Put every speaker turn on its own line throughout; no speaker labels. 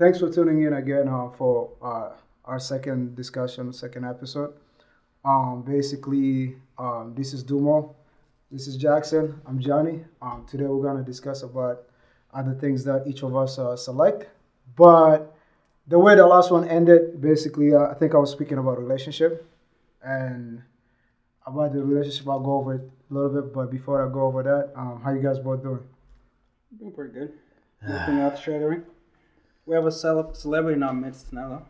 Thanks for tuning in again for our second discussion, second episode. This is Dumo. This is Jackson. I'm Johnny. Today we're gonna discuss about other things that each of us select. But the way the last one ended, I think I was speaking about relationship and about the relationship. I'll go over it a little bit, but before I go over that, how you guys both doing?
Doing pretty good. Looking out straight away. We have a celebrity in our midst now,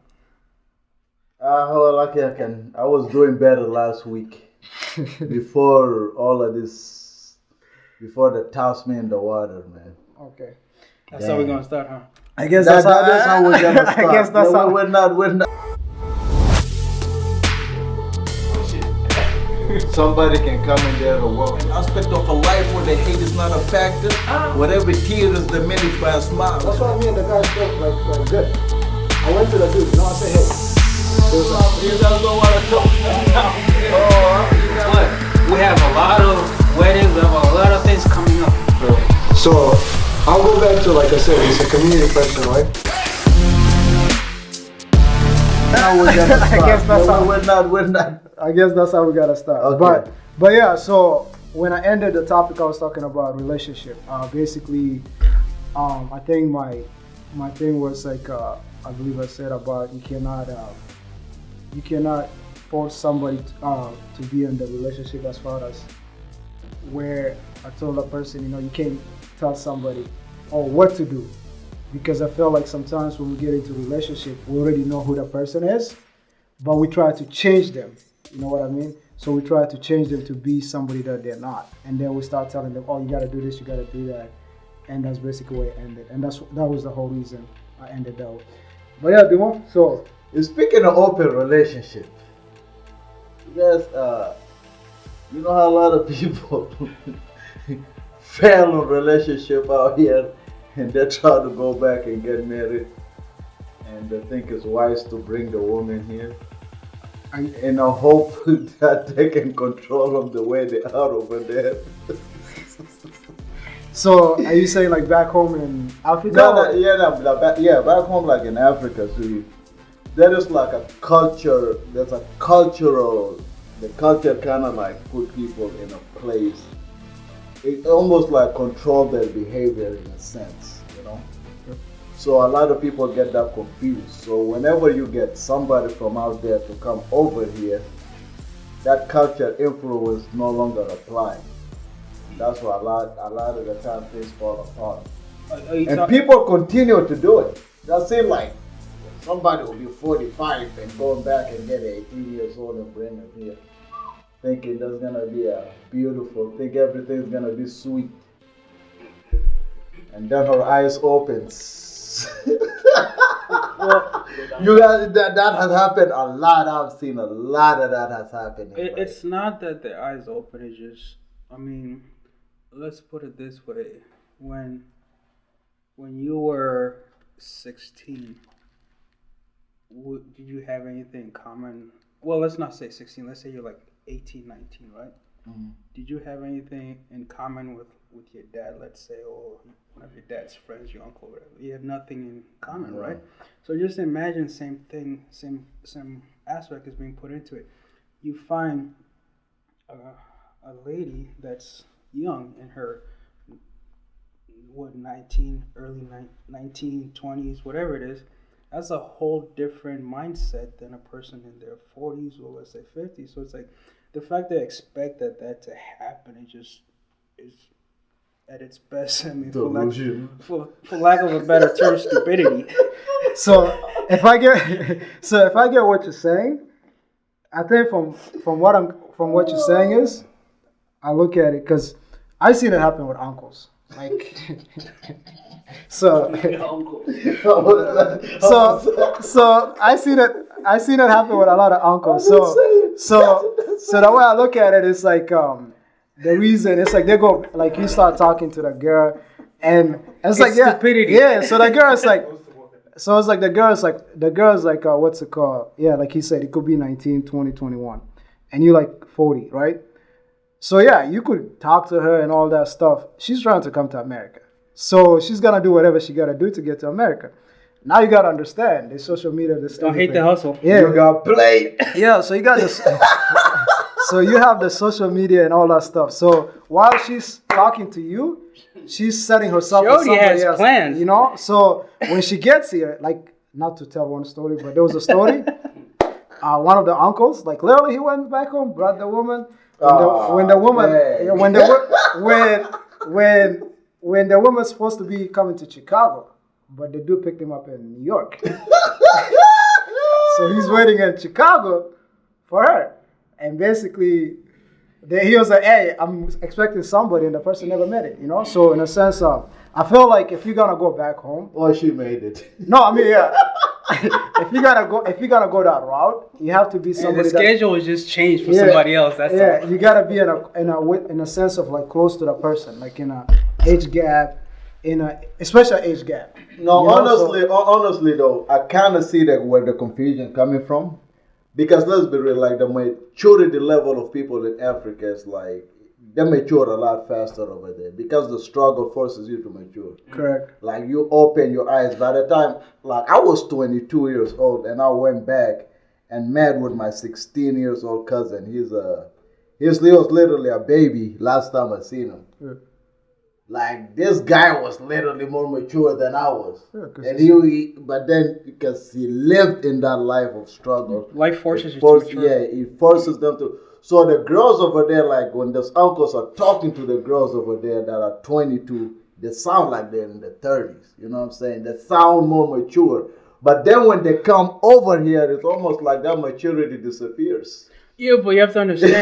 How lucky I can. I was doing better last week before all of this, before they tossed me in the water, man.
Okay.
That's how we're gonna start, huh?
I guess
That's how we're gonna start.
I guess that's
No,
how.
we're not. Somebody can come in there and walk. An aspect of a life where the hate is not a factor. Whatever tear is diminished by a smile.
That's why me and the guys felt like good. I went to the dude, I said, hey.
You guys don't want to talk.
We have a lot of weddings, we have a lot of things coming up.
So, I'll go back to, like I said, it's a community question, right?
Now we're gonna start.
I guess that's how
We're not.
I guess that's how we gotta start.
Okay.
But yeah, so when I ended the topic, I was talking about relationship. I think my thing was like I believe I said about you cannot force somebody to be in the relationship as far as where I told a person, you can't tell somebody what to do, because I feel like sometimes when we get into a relationship, we already know who the person is, but we try to change them. You know what I mean? So we try to change them to be somebody that they're not, and then we start telling them, you gotta do this, you gotta do that, and that's basically where it ended. And that was the whole reason I ended that way. But yeah, Dimo. So
Speaking of open relationship, you guys, you know how a lot of people fail in relationship out here, and they try to go back and get married, and they think it's wise to bring the woman here in a hope that they can control them the way they are over there.
So are you saying like back home in Africa?
Back home like in Africa, so there is like a culture. There's a the culture kind of like put people in a place. It almost like control their behavior in a sense, So a lot of people get that confused. So whenever you get somebody from out there to come over here, that culture influence no longer apply. That's why a lot of the time things fall apart. And people continue to do it. That seem like somebody will be 45 and going back and get 18 years old and bring them here, thinking that's gonna be a beautiful, think everything's gonna be sweet. And then her eyes opens. You guys, that has happened a lot. I've seen a lot of that has happened.
It's not that the eyes open, it's just, let's put it this way. When you were 16, did you have anything in common? Well, let's not say 16. Let's say you're like 18, 19, right?
Mm-hmm.
Did you have anything in common with your dad, let's say, or one of your dad's friends, your uncle, whatever? You have nothing in common, right? So just imagine same thing, same aspect is being put into it. You find a lady that's young in her 19, early 1920s, whatever it is. That's a whole different mindset than a person in their 40s or let's say 50s. So it's like the fact they expect that to happen, it just is at its best. For lack of a better term, stupidity.
So if I get what you're saying, I think from what you're saying is, I look at it because I've seen it happen with uncles. Like, so I seen it happen with a lot of uncles. So the way I look at it is like the reason it's like they go like you start talking to the girl and it's like
stupidity.
Yeah. So the girl is like. So it's like the girl's like what's it called? Yeah, like he said, it could be 19, 20, 21. And you're like 40, right? So yeah, you could talk to her and all that stuff. She's trying to come to America. So she's gonna do whatever she gotta do to get to America. Now you gotta understand the social media. The
Don't hate the hustle.
Yeah,
You got played.
yeah. So you got this. So you have the social media and all that stuff. So while she's talking to you, she's setting herself
She
for
already
somebody
has
else.
plans.
You know. So when she gets here, like not to tell one story, but there was a story. One of the uncles, like literally, he went back home, brought the woman. When the woman,
dang.
when the woman's supposed to be coming to Chicago, but the dude picked him up in New York. So he's waiting in Chicago for her, and basically, he was like, "Hey, I'm expecting somebody," and the person never met it. You know, so in a sense, I feel like if you're gonna go back home,
Or she made it.
no, I mean, yeah. if you're gonna go that route, you have to be
And
somebody
the schedule is just changed for
Yeah,
somebody else. That's
yeah,
all.
you gotta be in a sense of like close to the person, like in a age gap, especially age gap.
No,
You know,
honestly though, I kind of see that where the confusion coming from, because let's be real, like the maturity level of people in Africa is like they mature a lot faster over there because the struggle forces you to mature.
Correct.
Like you open your eyes. By the time, like I was 22 years old, and I went back and met with my 16 years old cousin. He was literally a baby last time I seen him.
Yeah.
Like this guy was literally more mature than I was,
Yeah, 'cause
and
it's-
but then because he lived in that life of struggle,
Life forces you to
force,
mature.
yeah, it forces them to. So the girls over there, like when those uncles are talking to the girls over there that are 22, they sound like they're in the 30s. You know what I'm saying? They sound more mature. But then when they come over here, it's almost like that maturity disappears.
Yeah, but you have to understand,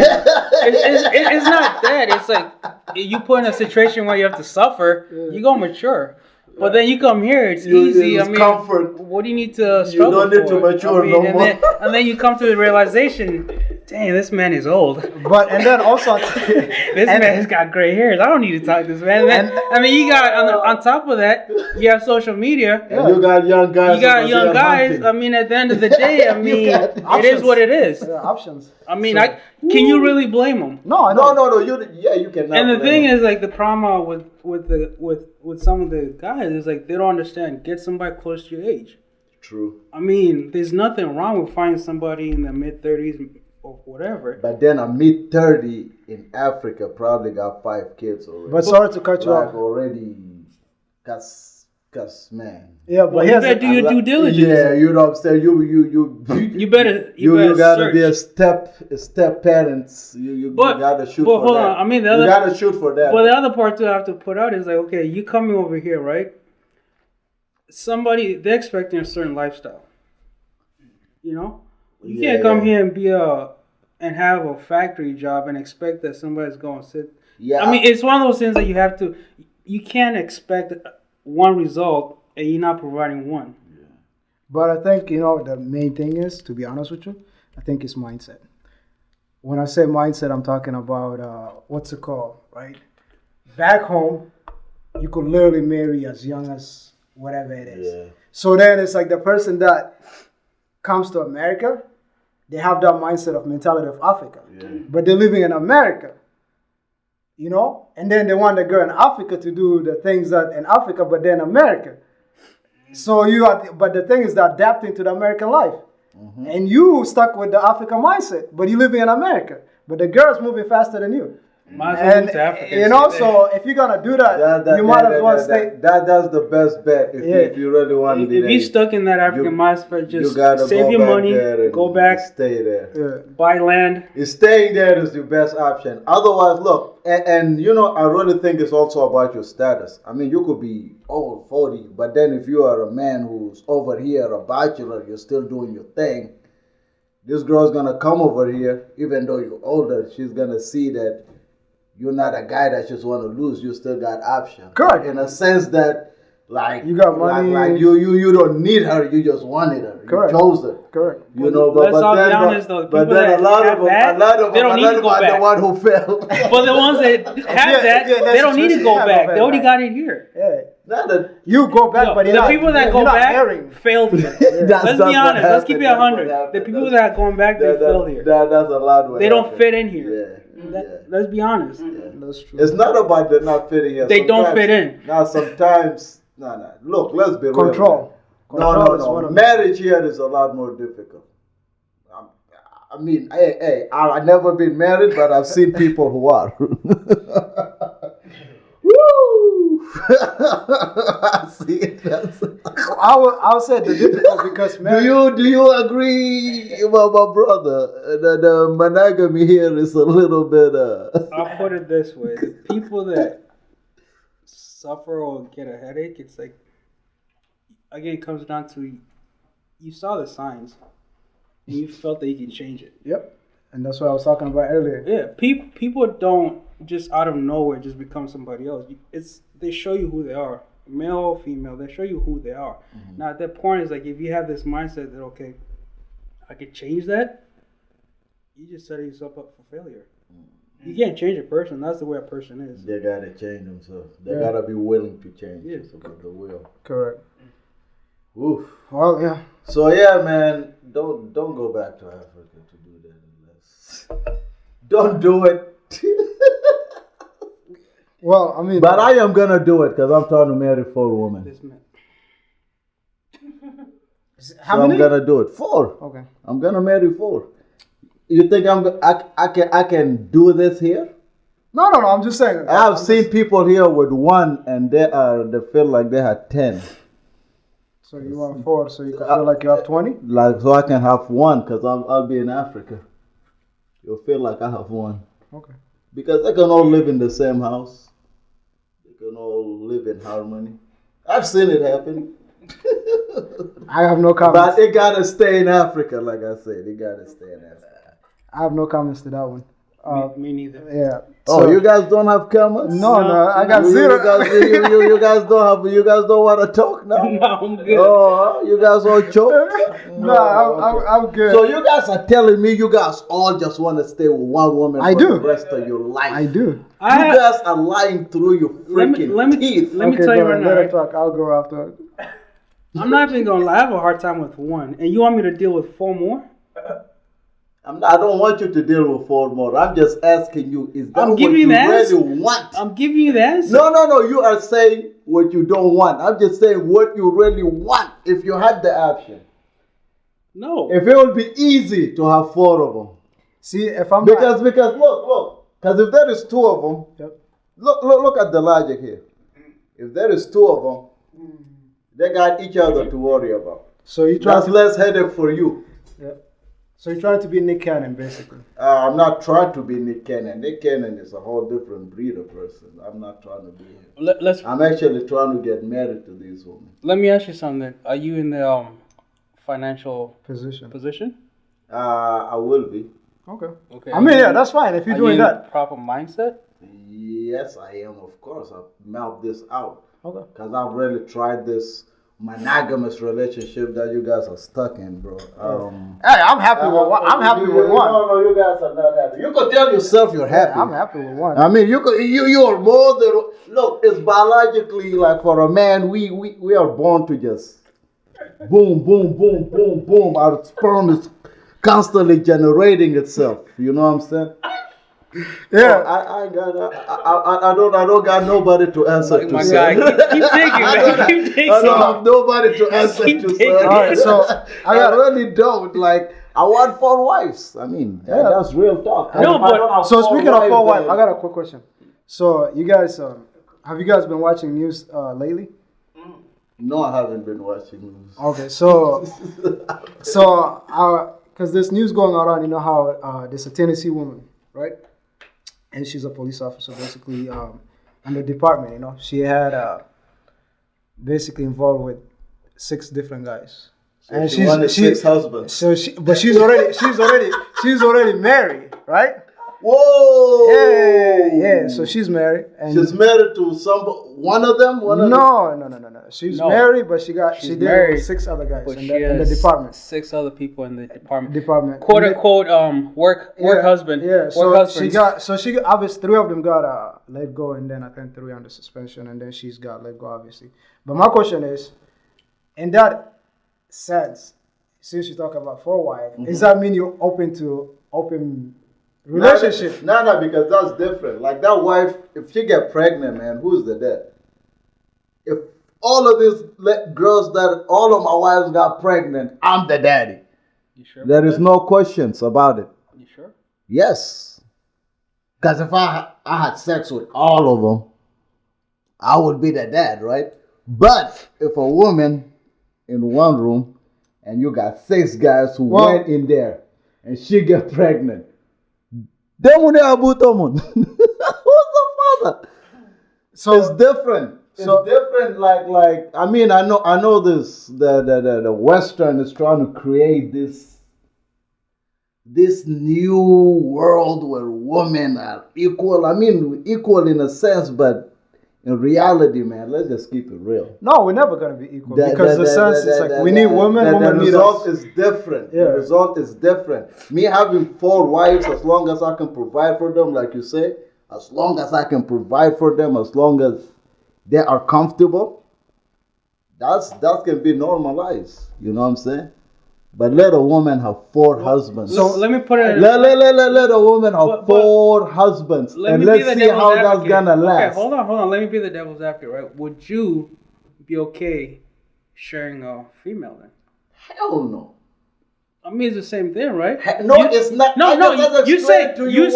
it's not that. It's like you put in a situation where you have to suffer, you go mature. But then you come here, it's easy.
It's
I mean,
comfort.
what do you need to struggle
don't need to
for?
mature
I mean,
no
and
more.
Then, and then you come to the realization, dang, this man is old.
But and then also,
This man's got gray hairs. I don't need to talk to this man. And then, I mean, you got on top of that, you have social media.
And you got young guys.
You got
over
young
there
guys.
hunting.
I mean, at the end of the day, I mean, it is what it is.
options.
I mean,
So-
can you really blame them?
No, I
No,
don't.
you cannot.
And the
blame
thing
them.
is, like, the problem with some of the guys is like they don't understand. Get somebody close to your age.
True.
I mean, there's nothing wrong with finding somebody in the mid-30s or whatever.
But then a mid 30 in Africa probably got 5 kids already.
But sorry to cut you
like
off.
already, cause man.
Yeah, but
Well, you
here's
better do your due diligence.
Yeah, you know what I'm saying.
You better
you gotta
search.
be a step parents. You gotta shoot
but
for
hold
that.
on, I mean, the
you
other-
gotta shoot for that.
But the other part too I have to put out is like, okay, you coming over here, right? They're expecting a certain lifestyle. You know, you can't come here and and have a factory job and expect that somebody's going to sit.
Yeah,
I mean, it's one of those things that you can't expect one result and you're not providing one.
But I think, the main thing is, to be honest with you, I think it's mindset. When I say mindset, I'm talking about, what's it called, right? Back home, you could literally marry as young as whatever it is.
Yeah.
So then it's like the person that comes to America, they have that mindset of mentality of Africa.
Yeah.
But they're living in America, and then they want the girl in Africa to do the things that in Africa, but then America. So but the thing is that adapting to the American life.
Mm-hmm.
And you stuck with the African mindset, but you're living in America. But the girl's moving faster than you.
Might as well
And
move to Africa.
so if you're gonna do that, you might as well stay.
That's the best bet if you really want to be
If
there.
you're stuck in that African mindset,
you
just
gotta
save
go
your
back
money,
there and
go back,
stay there.
Yeah.
buy land.
Staying there is the best option. Otherwise, look, and I really think it's also about your status. I mean, you could be old, 40, but then if you are a man who's over here, a bachelor, you're still doing your thing. This girl's gonna come over here, even though you're older. She's gonna see that you're not a guy that just want to lose. You still got options.
Correct.
In a sense that, like,
You got money.
Like you don't need her. You just wanted her.
Correct.
You chose her.
Correct.
But
Let's all be
then,
honest, though.
but
People
then
that
a lot
have
of them,
that, they don't need to go
are
back.
the one who fell.
But the ones that have that,
yeah,
they don't need to
situation,
go
yeah,
back.
go
They already
back.
got it here.
Yeah.
Not that
You go back,
Yo,
but
the
you're not,
people that
you're
go
not
back
marrying.
failed here.
That's
Let's
not
be
what
honest. Let's keep it
happened.
100.
That's what
The people
happened.
that are going back, they failed here.
That's a lot. What
They don't
happened.
fit in here.
Yeah.
Let's be honest.
That's true.
It's not about them not fitting here.
They don't
Sometimes-
fit in.
Now sometimes, no. Look, let's be real.
Control. Control is one
No.
of them.
Marriage here is a lot more difficult. I mean, hey, I've never been married, but I've seen people who are. Woo! I see it.
I'll say the difficult because marriage.
Do you agree, my brother, that monogamy here is a little bit?
I'll put it this way: the people that suffer or get a headache, it's like, again, it comes down to you saw the signs and you felt that you can change it.
Yep, and that's what I was talking about earlier.
Yeah, people don't just out of nowhere just become somebody else. They show you who they are, male or female. They show you who they are.
Mm-hmm.
Now at that point, it's like if you have this mindset that okay, I could change that, you just set yourself up for failure. You can't change a person. That's the way a person is.
They gotta change themselves. They
Yeah.
gotta be willing to change.
Yeah.
It's about the will.
Correct.
Oof.
Well, yeah.
So yeah, man, don't go back to Africa to do that unless. Don't do it.
Well, I mean,
But I am gonna do it because I'm trying to marry 4 women.
This man.
how
So
many?
I'm gonna do it. 4.
Okay.
I'm gonna marry 4. You think I can do this here?
No. I'm just saying.
I've seen people here with 1 and they feel like they had 10.
So you want 4, so you can feel like you have 20.
Like so I can have 1 because I'll be in Africa. You'll feel like I have 1
Okay.
because they can all live in the same house. They can all live in harmony. I've seen it happen.
I have no comments.
But it gotta stay in Africa, like I said. It gotta stay in Africa.
I have no comments to that one.
Me neither.
Yeah.
Oh,
So-
you guys don't have comments?
No, I got
You
0.
guys don't want to talk now?
No, I'm good.
Oh, you guys all choke?
No, I'm good.
So you guys are telling me you guys all just want to stay with 1 woman
I
for
do.
the rest of your life?
I do.
You guys are lying through your freaking teeth.
Let me
Okay,
tell you
go
right
ahead,
now.
let her
Right?
talk. I'll go after.
I'm not even gonna lie. I have a hard time with 1, and you want me to deal with 4 more?
I don't want you to deal with 4 more. I'm just asking you, is that
I'm
what
giving
you
you the
really
answer.
want?
I'm giving you the answer.
No. You are saying what you don't want. I'm just saying what you really want if you had the option.
No.
If it would be easy to have 4 of them.
See, if I'm
Because look. Because if there is 2 of them,
Yep.
look at the logic here. If there is 2 of them, they got each other to worry about.
so you trying
That's
to,
less headache for you.
so you're trying to be Nick Cannon, basically.
I'm not trying to be Nick Cannon. Nick Cannon is a whole different breed of person. I'm not trying to be him.
Let's
I'm actually trying to get married to these women.
let me ask you something. Are you in the financial
Position.
position?
I will be.
Okay.
Okay.
I mean, yeah, that's fine if you're
Are
doing
you in
that.
the proper mindset?
Yes, I am, of course. I've mapped this out.
Okay.
Because I've really tried this monogamous relationship that you guys are stuck in, bro.
Hey, I'm happy with one. I'm happy with one.
No, you guys are not happy. You could tell yourself you're happy.
I'm happy with one.
I mean, you are more than look. It's biologically like for a man, we are born to just boom, boom, boom, boom, boom. Our sperm is constantly generating itself. You know what I'm saying?
Yeah.
I don't got nobody to answer
Like
to.
my
sir.
guy, keep thinking, man. Keep thinking.
I don't have nobody to answer
Keep
to.
thinking.
Sir.
All right, so
I really don't. Like I want 4 wives. I mean, that's real talk.
No,
If I
but-
don't have
So
4
speaking of 4 wives,
then-
I got a quick question. So you guys, have you guys been watching news lately?
No, I haven't been watching news.
Okay, because there's news going around, you know how there's a Tennessee woman, right? And she's a police officer, basically, in the department. You know, she had basically involved with 6 different guys, and
she wanted 6 husbands.
So she's already married, right?
Whoa!
Yeah. So she's married, and
She's married to one of them.
no. She's
No.
married, but she
She's
did
married,
with 6 other guys
But
in
she
the
has
department.
6 other people in the department.
And
Quote
they-
unquote work husband.
Yeah,
Work
so
husbands.
she obviously 3 of them got let go, and then I think 3 under suspension, and then she's got let go, obviously. But my question is, in that sense, since you talk about 4 wives, does that mean you're open to open relationship?
No, because that's different. Like that wife, if she get pregnant, man, who's the dad? all of these girls that all of my wives got pregnant, I'm the daddy.
You sure?
There is no questions about it.
You sure?
Yes. Because if I had sex with all of them, I would be the dad, right? But if a woman in one room and you got 6 guys who went in there and she get pregnant, then who's the father? So it's different. It's different. Like I mean, I know this. The Western is trying to create this new world where women are equal. I mean, equal in a sense, but in reality, man, let's just keep it real.
No, we're never gonna be equal because the sense is like we need women.
The
Women need
result
us.
is different.
Yeah.
The result is different. Me having 4 wives, as long as I can provide for them, like you say, as long as I can provide for them, as long as they are comfortable, that can be normalized. You know what I'm saying? But let a woman have 4 husbands.
So let me put it.
Let a woman have 4 husbands, and let's see how that's gonna last.
Okay, hold on. Let me be the devil's advocate, right? Would you be okay sharing a female then?
Hell no.
I mean, it's the same thing, right?
No, it's not.
No. You say
you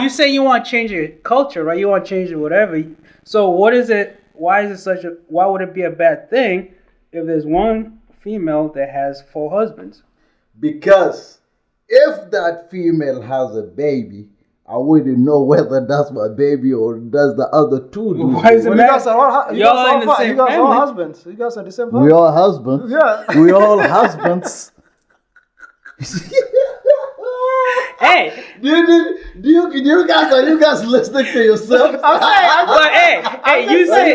say you want to change your culture, right? You want to change it, whatever. So what is it? Why is it why would it be a bad thing if there's one female that has 4 husbands?
Because if that female has a baby, I wouldn't know whether that's my baby or does the other 2 do.
Why is it
You guys are all
in the same
all
family.
husbands. You guys are the same family.
We all husbands.
Yeah.
We all husbands.
Hey,
Do you guys listening to yourself?
but hey, you said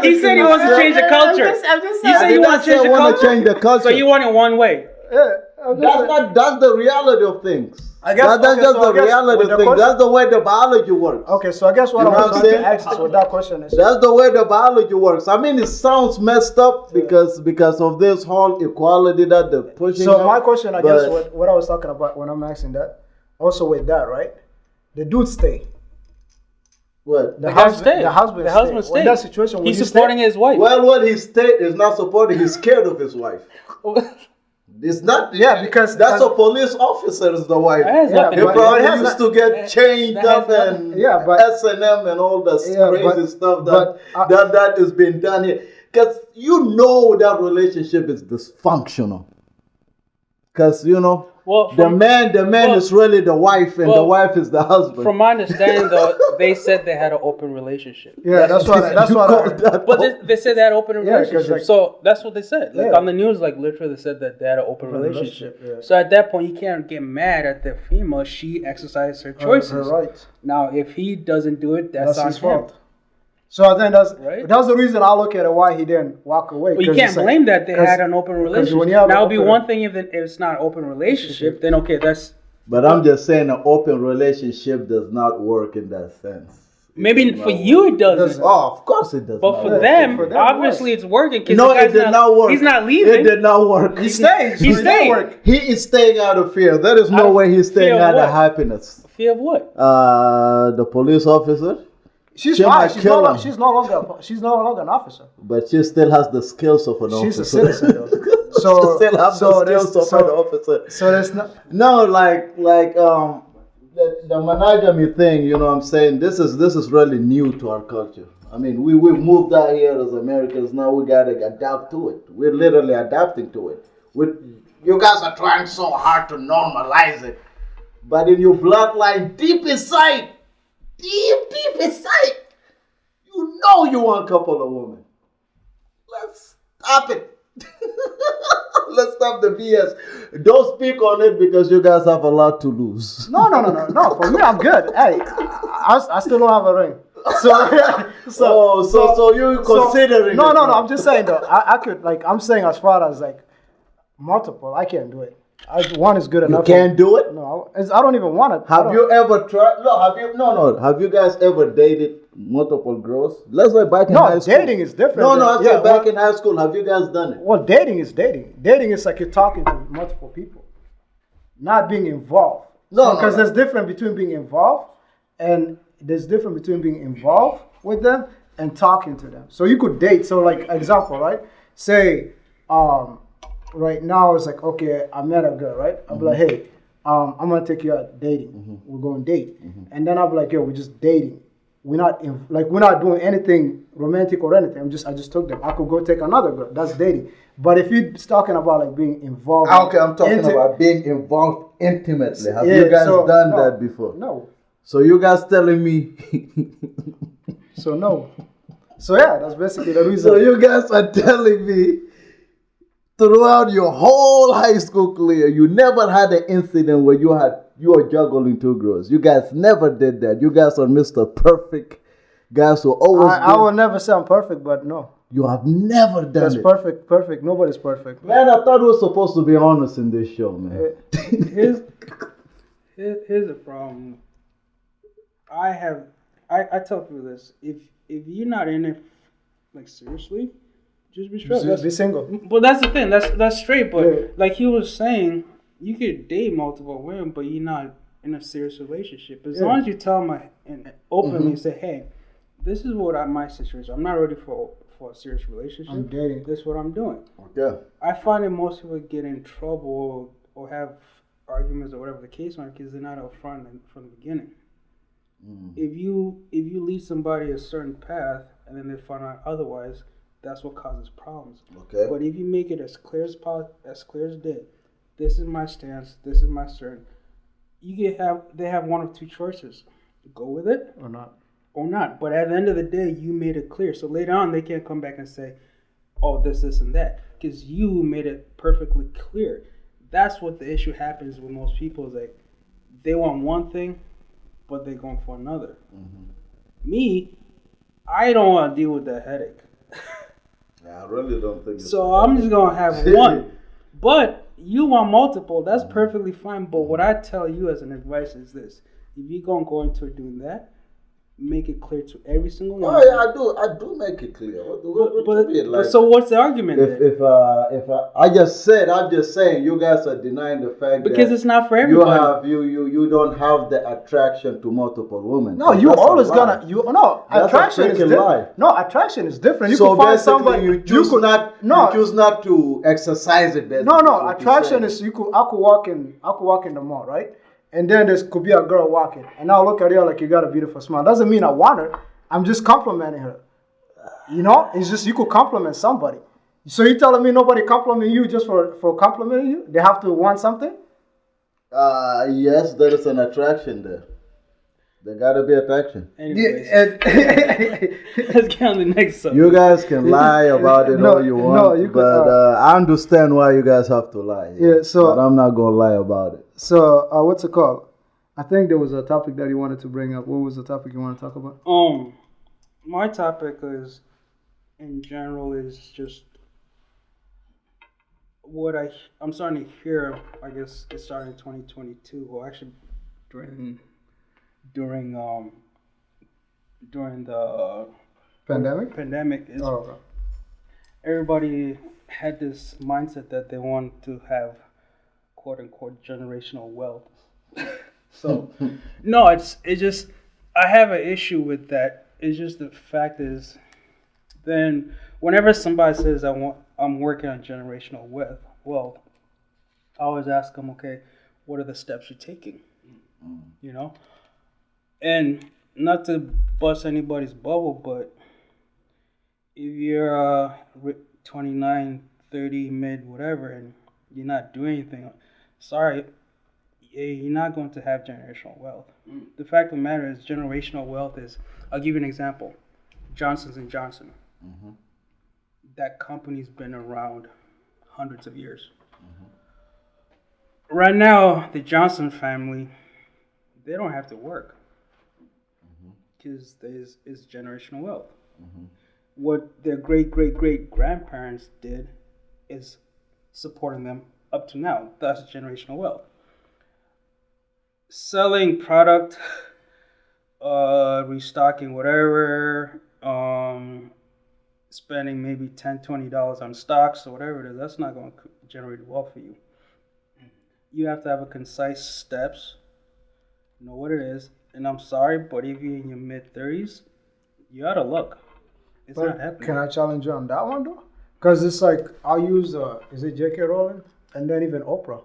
he said he wants to change the culture.
I'm just
He said he wants to change the culture. So you want it one way.
That's the reality of things.
I guess
that's just the reality of things. That's the way the biology works.
Okay, so I guess what I was trying to ask with that question is
that's the way the biology works. I mean, it sounds messed up because of this whole equality that they're pushing.
So my question, I guess, what I was talking about when I'm asking that, also with that, right? The dude stay.
What?
The husband stay. In that situation,
he's supporting his wife.
Well, what he stayed is not supporting. He's scared of his wife. It's not.
Yeah, because
that's a police officer is the wife. He probably used to get chained up and S&M and all the crazy stuff that is being done here. Because you know that relationship is dysfunctional. Because the man is really the wife, and the wife is the husband.
From my understanding, though, they said they had an open relationship.
Yeah, that's what.
But they said they had an open relationship. So that's what they said. Like on the news, like literally, they said that they had an open relationship. Yeah. So at that point, you can't get mad at the female. She exercised her choices.
Her rights.
Now, if he doesn't do it, that's
his fault. So I think that's the reason I look at it why he didn't walk away.
Well, you can't blame that they had an open relationship. That would be one thing if it's not an open relationship. Then okay, that's.
But I'm just saying, an open relationship does not work in that sense.
Maybe for you it doesn't.
Oh, of course it does.
But for them, obviously it's working.
No, it did not work.
He's not leaving.
It did not work.
He stays.
He's staying.
He is staying out of fear. There is no way he's staying out of happiness.
Fear of what?
The police officer.
She's fine. She's no longer an officer.
But she still has the skills of an officer.
She's a citizen, though.
She still has the skills of an officer.
So there's not.
No, the monogamy thing. You know what I'm saying? This is really new to our culture. I mean, we moved out here as Americans. Now we gotta adapt to it. We're literally adapting to it. You guys are trying so hard to normalize it, but in your bloodline, deep inside, you know you want a couple of women. Let's stop it. Let's stop the BS. Don't speak on it because you guys have a lot to lose.
No. For me, I'm good. Hey, I still don't have a ring. So
you're considering?
No. I'm just saying though. I could I'm saying as far as multiple, I can't do it. One is good enough.
You can't do it?
No, I don't even want it.
Have you ever tried? No. Have you guys ever dated multiple girls? Let's say back in high school.
No, dating is different.
I'm saying back in high school. Have you guys done it?
Well, dating is dating. Dating is like you're talking to multiple people, not being involved. Because there's difference between being involved, and there's difference between being involved with them and talking to them. So you could date. So like example, right? Say, right now it's like, okay, I met a girl, right? I'll be like, hey, I'm gonna take you out dating. We're going to date, and then I'll be like, yo, we're just dating. We're not doing anything romantic or anything. I just took them. I could go take another girl. That's dating. But if you're talking about like being involved,
Okay, I'm talking about being involved intimately. Have you guys done that before?
No.
So you guys telling me?
So no. So yeah, that's basically the reason.
So you guys are telling me throughout your whole high school career, you never had an incident where you were juggling two girls. You guys never did that. You guys are Mr. Perfect. Guys who always.
I will never say I'm perfect, but no.
You have never done
That's
it.
perfect. Nobody's perfect.
Man, I thought we were supposed to be honest in this show, man.
Here's the problem. I tell people this: if you're not in it, like seriously, just be straight.
Be single.
But that's the thing. That's straight. But
Yeah.
like he was saying, you could date multiple women, but you're not in a serious relationship. As long as you tell them and openly say, hey, this is my situation. I'm not ready for a serious relationship.
I'm dating.
This is what I'm doing.
Okay.
I find that most people get in trouble or have arguments or whatever the case might be because they're not upfront from the beginning. If you lead somebody a certain path and then they find out otherwise, that's what causes problems.
Okay.
But if you make it as clear as day, this is my stance, this is my certain. They have one of two choices: go with it
Or not.
But at the end of the day, you made it clear. So later on, they can't come back and say, "Oh, this, and that," because you made it perfectly clear. That's what the issue happens with most people. Is like they want one thing, but they're going for another. Me, I don't want to deal with that headache.
I really don't think
So I'm just gonna have one. But you want multiple, that's perfectly fine. But what I tell you as an advice is this: if you're gonna go into doing that, make it clear to every single one.
Oh yeah, I do make it clear. What do you mean? Like,
so what's the argument?
I'm just saying, you guys are denying the fact
because
that
it's not for everybody.
You don't have the attraction to multiple women.
No, you always gonna
That's
attraction is different.
lie.
No, attraction is different. You
So
can find
basically,
somebody
you choose not to exercise it. Basically,
No, attraction is I could walk in the mall, right? And then there could be a girl walking, and I'll look at her like you got a beautiful smile. Doesn't mean I want her. I'm just complimenting her. You know, it's just you could compliment somebody. So you telling me nobody compliment you just for complimenting you? They have to want something?
Yes, there is an attraction there. There gotta be attraction.
Anyways,
Yeah,
let's get on the next subject.
You guys can lie about it all you want,
you could,
but I understand why you guys have to lie.
Yeah, so
but I'm not gonna lie about it.
So what's it called? I think there was a topic that you wanted to bring up. What was the topic you want to talk about?
My topic is, in general, is just what I'm starting to hear. I guess it started in 2022. Well, actually, during the
Pandemic
is
okay.
Everybody had this mindset that they want to have quote unquote generational wealth. So no, it's just I have an issue with that. It's just the fact is then whenever somebody says I'm working on generational wealth, I always ask them, okay, what are the steps you're taking? You know? And not to bust anybody's bubble, but if you're 29, 30, mid, whatever, and you're not doing anything, sorry, you're not going to have generational wealth. The fact of the matter is, generational wealth is, I'll give you an example, Johnson & Johnson. That company's been around hundreds of years. Right now, the Johnson family, they don't have to work because there's generational wealth. What their great-great-great-grandparents did is supporting them up to now. That's generational wealth. Selling product, restocking whatever, spending maybe $10, $20 on stocks or whatever it is, that's not going to generate wealth for you. You have to have a concise steps, know what it is, and I'm sorry, but if you're in your mid-30s, you out of luck. It's
But
not happening.
can I challenge you on that one though? Because it's like I'll use is it J.K. Rowling and then even Oprah,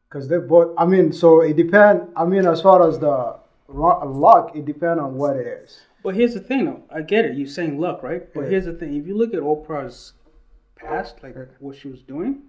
because they both. I mean, so it depend. I mean, as far as the luck, it depend on what it is.
But here's the thing, though. I get it. You're saying luck, right? But
Yeah.
here's the thing. If you look at Oprah's past, like what she was doing,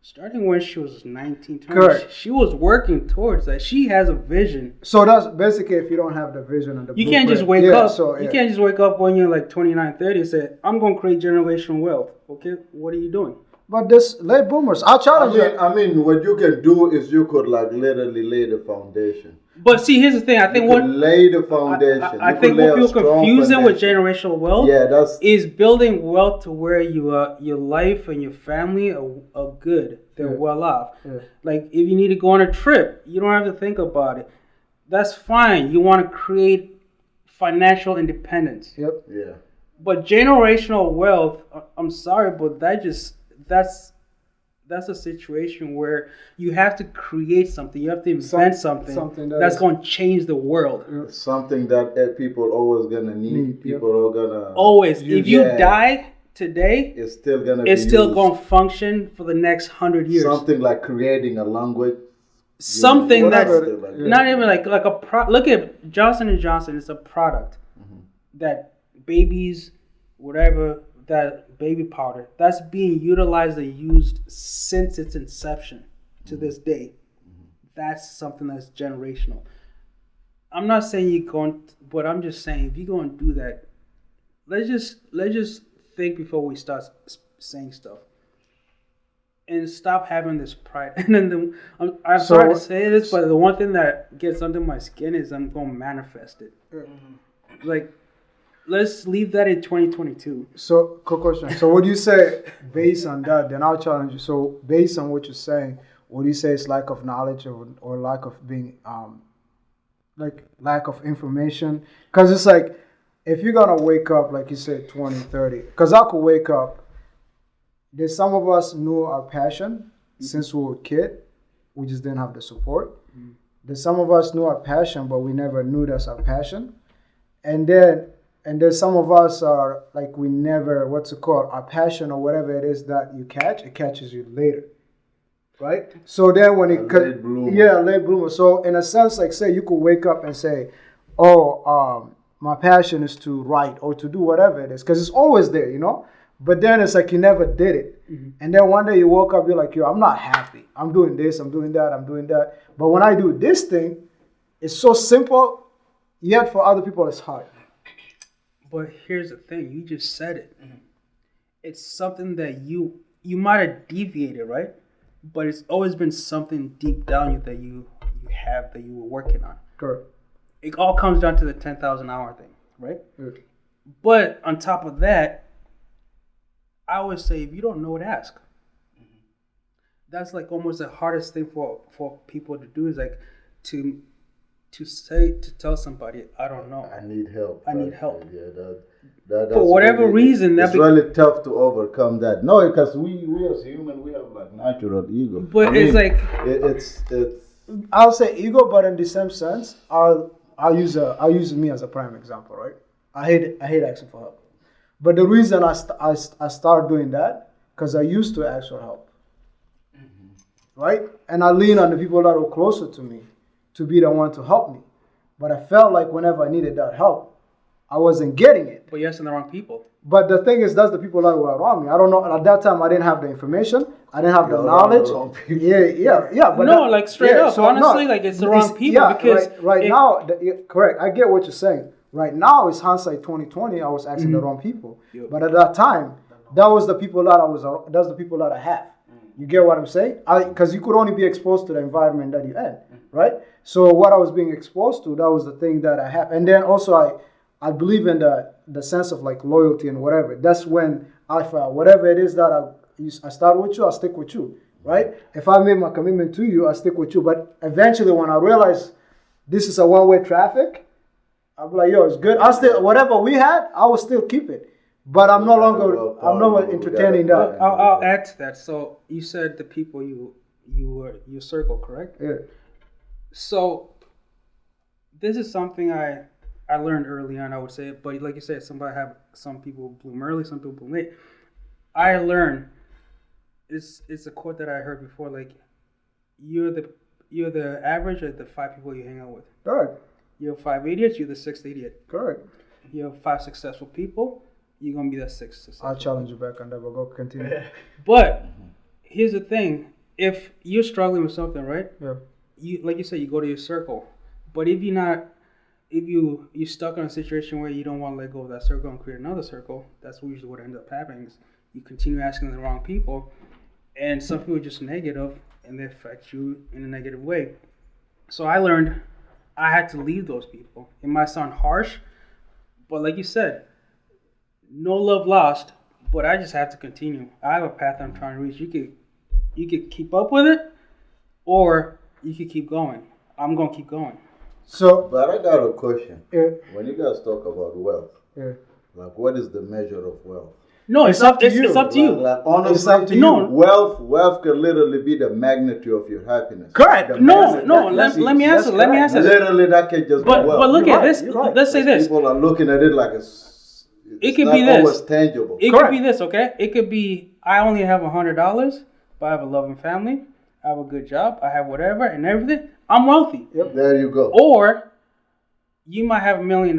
starting when she was 19, 20,
Correct.
she was working towards that. She has a vision.
So that's basically if you don't have the vision and the
You can't just
blueprint.
wake
Yeah,
up.
So,
You
yeah.
can't just wake up when you're like 29, 30 and say, I'm going to create generational wealth. Okay? What are you doing?
But this late boomers, I'll challenge you.
I mean, what you can do is you could like literally lay the foundation.
But see, here's the thing. I think
You
what
could lay the foundation.
I
You
think
could lay
what
a
people
strong
confusing with
foundation.
generational wealth
Yeah, that's
is building wealth to where your life and your family are good. They're
Yeah.
well off.
Yeah.
Like if you need to go on a trip, you don't have to think about it. That's fine. You want to create financial independence.
Yep.
yeah.
But generational wealth, I'm sorry, but that's a situation where you have to create something. You have to invent something
something
that's
is-
going to change the world.
It's something that people always gonna need.
Yep.
People are gonna
Always. If you
Yeah.
die today,
It's still gonna.
it's
be
still
used.
going to function for the next 100 years.
Something like creating a language.
Something
Whatever.
that's
Something like
Yeah.
not even like look at Johnson and Johnson. It's a product that babies, whatever, that baby powder that's being utilized and used since its inception to this day. That's something that's generational. I'm not saying you're going, but I'm just saying if you're going to do that, let's just think before we start saying stuff. And stop having this pride. And then I'm
So-
sorry to say this, but the one thing that gets under my skin is I'm going to manifest it. Like, let's leave that in 2022.
So, quick question. So, what do you say based on that? Then I'll challenge you. So, based on what you're saying, what do you say is lack of knowledge or lack of being, like lack of information? Because it's like, if you're gonna wake up, like you said, 20, 30, because I could wake up. There's some of us knew our passion since we were a kid. We just didn't have the support. There's some of us knew our passion, but we never knew that's our passion. And there's some of us are like we never, what's it called, our passion or whatever it is that you catch, it catches you later, right? So then when it
late bloomer.
yeah, late bloomer. So in a sense, like say you could wake up and say, oh, my passion is to write or to do whatever it is, because it's always there, you know. But then it's like you never did it, and then one day you woke up, you're like, yo, I'm not happy. I'm doing this, I'm doing that, I'm doing that. But when I do this thing, it's so simple, yet for other people it's hard.
But here's the thing, you just said it. It's something that you might have deviated, right? But it's always been something deep down you that you have that you were working on.
Correct.
It all comes down to the 10,000 hour thing, right?
Yeah.
But on top of that, I always say if you don't know it, ask. That's like almost the hardest thing for people to do is like to tell somebody, I don't know.
I need help.
I need help.
Yeah, that's
For whatever
really,
reason,
it's really tough to overcome that. No, because we as human, we have like natural ego.
But it's like
it's
I'll say ego, but in the same sense, I'll use me as a prime example, right? I hate asking for help, but the reason I started doing that because I used to ask for help, right? And I lean on the people that were closer to me to be the one to help me, but I felt like whenever I needed that help, I wasn't getting it.
but you're asking the wrong people.
But the thing is, that's the people that were around me. I don't know. At that time, I didn't have the information. I didn't have the
You're
knowledge.
around the wrong people.
Yeah. But
No, like, straight up, honestly, like, it's the wrong people because
right
it-
now, correct. I get what you're saying. Right now, it's hindsight 2020. I was asking the wrong people.
Yep.
But at that time, that was the people that I was. That's the people that I have. You get what I'm saying? Because you could only be exposed to the environment that you're in, right? So what I was being exposed to, that was the thing that I have. And then also, I believe in the sense of like loyalty and whatever. That's when I felt whatever it is that I start with you, I stick with you, right? If I made my commitment to you, I stick with you. But eventually, when I realize this is a one-way traffic, I'm like, yo, it's good. I still whatever we had, I will still keep it. But I'm no longer entertaining that.
I'll add to that. So you said the people your circle, correct?
Yeah.
So this is something I learned early on, I would say, but like you said, some people bloom early, some people bloom late. I learned it's a quote that I heard before, like you're the average of the 5 people you hang out with.
Correct.
You have 5 idiots, you're the sixth idiot.
Correct.
You have 5 successful people, you're gonna be the sixth successful.
I'll challenge you back on that, but go continue.
But here's the thing: if you're struggling with something, right?
Yeah.
You like you said, you go to your circle. But if you're stuck in a situation where you don't want to let go of that circle and create another circle, that's usually what ends up happening. Is you continue asking the wrong people, and some people are just negative, and they affect you in a negative way. So I learned I had to leave those people. It might sound harsh, but like you said, no love lost. But I just have to continue. I have a path I'm trying to reach. You could keep up with it, or you could keep going. I'm gonna keep going.
So,
But I got a question.
yeah,
When you guys talk about wealth,
yeah.
like what is the measure of wealth?
No, it's up to you. It's
you.
up to you.
Like honestly,
It's up to you.
No.
wealth can literally be the magnitude of your happiness.
Correct.
The
No,
magnitude-
no.
that's
Let me
it.
answer. Let me
correct.
answer.
Literally, that can just
But
be wealth.
but look
You're
at
right,
this.
you're right.
Let's say this.
People are looking at it like
It could
not
be this.
always tangible.
It
Correct.
could be this. Okay. It could be I only have $100, but I have a loving family. I have a good job. I have whatever and everything. I'm wealthy.
There you go.
Or you might have $1 million.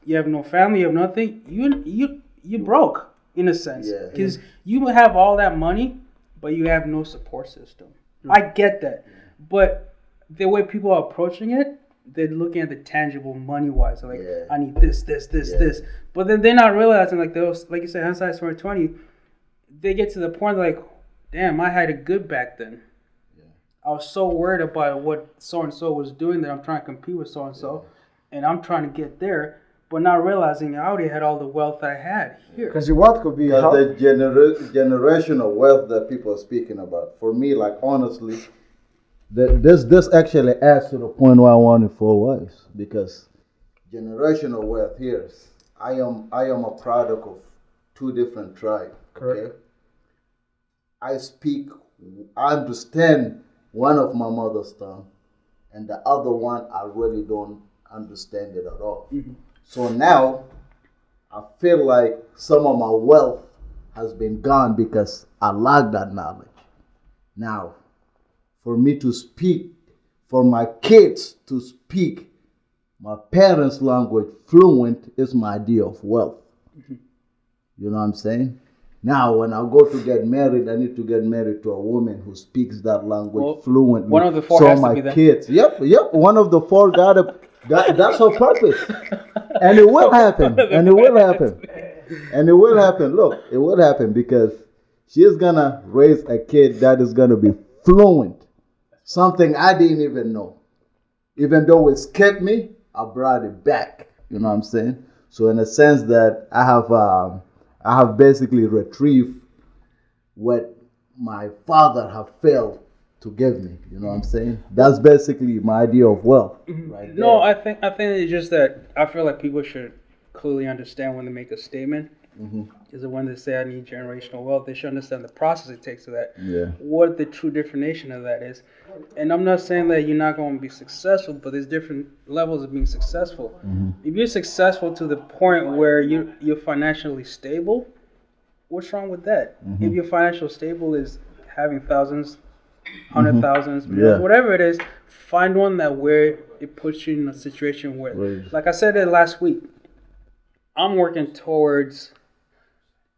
You have no family. You have nothing. You broke in a sense
Yeah.
because you have all that money, but you have no support system. I get that, but the way people are approaching it, they're looking at the tangible money wise. Like
Yeah.
I need this, this, but then they're not realizing like those, like you said, hindsight 2020. They get to the point like, damn, I had it good back then. I was so worried about what so and so was doing that I'm trying to compete with so and so, and I'm trying to get there, but not realizing I already had all the wealth I had here.
Because your wealth could be
Because
help.
the generational wealth that people are speaking about, for me, like honestly, this actually adds to the point why I wanted 4 wives, because generational wealth here is I am a product of 2 different tribes.
Correct.
Okay? I understand one of my mother's tongue, and the other one I really don't understand it at all.
Mm-hmm.
So now I feel like some of my wealth has been gone because I lack that knowledge. Now, for me to speak, for my kids to speak my parents' language fluent is my idea of wealth.
Mm-hmm.
You know what I'm saying? Now, when I go to get married, I need to get married to a woman who speaks that language fluently.
One of the 4
so
has to
my
be that.
kids, yep, one of the 4 that's her purpose, and it will happen, and it will happen, and it will happen. Look, it will happen because she's gonna raise a kid that is gonna be fluent, something I didn't even know. Even though it scared me, I brought it back. You know what I'm saying? So in a sense that I have basically retrieved what my father have failed to give me. You know what I'm saying? That's basically my idea of wealth. Right there.
No, I think it's just that I feel like people should clearly understand when they make a statement. Is that when they say I need generational wealth, they should understand the process it takes to that.
Yeah.
What the true definition of that is. And I'm not saying that you're not going to be successful, but there's different levels of being successful. If you're successful to the point where you're financially stable, what's wrong with that? If your financial stable is having thousands, 100,000s, millions, whatever it is, find one that where it puts you in a situation where, like I said it last week, I'm working towards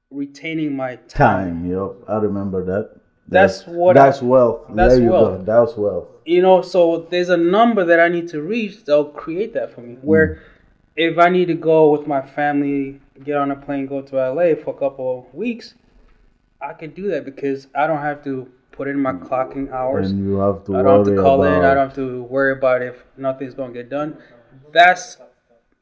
retaining my time.
Yep, I remember that.
That's wealth.
That's
There you
wealth.
go.
That's wealth.
You know, so there's a number that I need to reach. They'll create that for me. Where if I need to go with my family, get on a plane, go to LA for a couple of weeks, I can do that because I don't have to put in my clocking hours.
And you have to
I don't have to call in. I
about-
don't have to worry about if nothing's going to get done. That's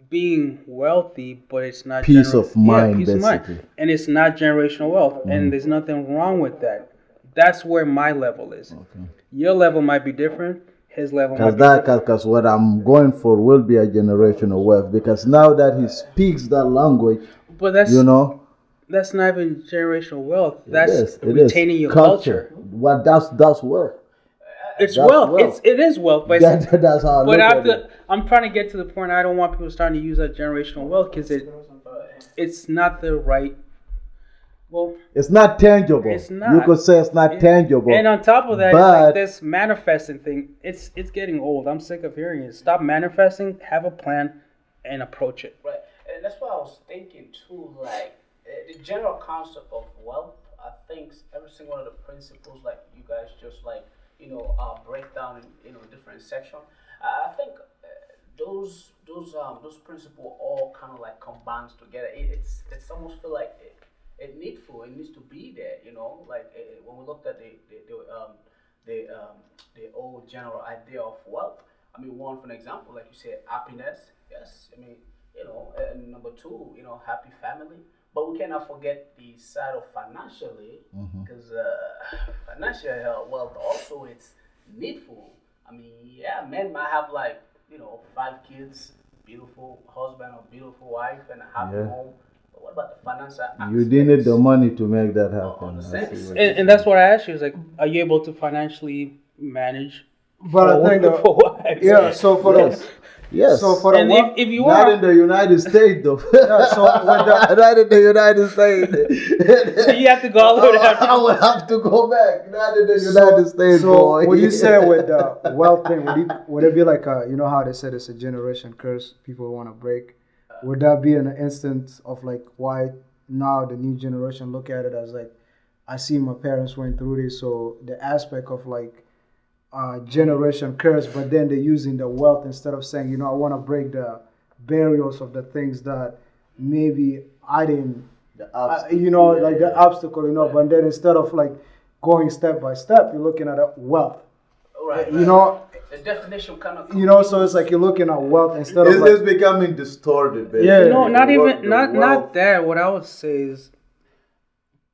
being wealthy, but it's not
Peace of mind,
peace of mind.
basically.
And it's not generational wealth, and there's nothing wrong with that. That's where my level is.
Okay.
Your level might be different. His level might be different.
Because what I'm going for will be a generational wealth. Because now that he speaks that language,
But that's
you know,
that's not even generational wealth. That's
it is
retaining your culture.
What that's wealth.
It's
That's
wealth. It is wealth, but
that's how I
but
look at
after
it.
I'm trying to get to the point. I don't want people starting to use that generational wealth because it's not the right. Well,
It's not tangible.
It's not.
You could say it's not tangible.
and on top of that,
But-
it's like this manifesting thing. It's getting old. I'm sick of hearing it. Stop manifesting. Have a plan and approach it.
Right, and that's what I was thinking too. Like the general concept of wealth, I think every single one of the principles, like you guys just like break down in different section. I think those principles all kind of like combines together. It's almost feel like it needful. It needs to be there. Like when we looked at the old general idea of wealth. I mean, one for an example, like you said, happiness. Yes, I mean, and number two, happy family. But we cannot forget the side of financially, because financial wealth also it's needful. I mean, yeah, men might have like 5 kids, beautiful husband or beautiful wife, and a happy
Yeah.
home. But what about the financial?
You needed the money to make that
On
happen.
the
I
sense.
see what you're
And that's what I asked you. Is like, are you able to financially manage?
But I think
for wives?
yeah. So for
Yes. Yes.
so for the
And
work,
if you
Not
are,
in the United States, though.
yeah, so with the,
Not in the United States.
so you have to go all the way down.
I would have to go back. Not in the United States,
so
boy.
what you say with the wealth thing, would it be like how they said it's a generation curse people want to break? Would that be an instance of like why now the new generation look at it as like, I see my parents went through this, so the aspect of like generation curse, but then they're using the wealth instead of saying, I want to break the barriers of the things that maybe I didn't,
The
like the obstacle, but then instead of like going step by step, you're looking at wealth,
Right. The definition kind of.
so it's like you're looking at wealth instead of
It's
like,
just becoming distorted, basically.
Yeah.
No, not
The
even
wealth- the
not
wealth-
that. What I would say is,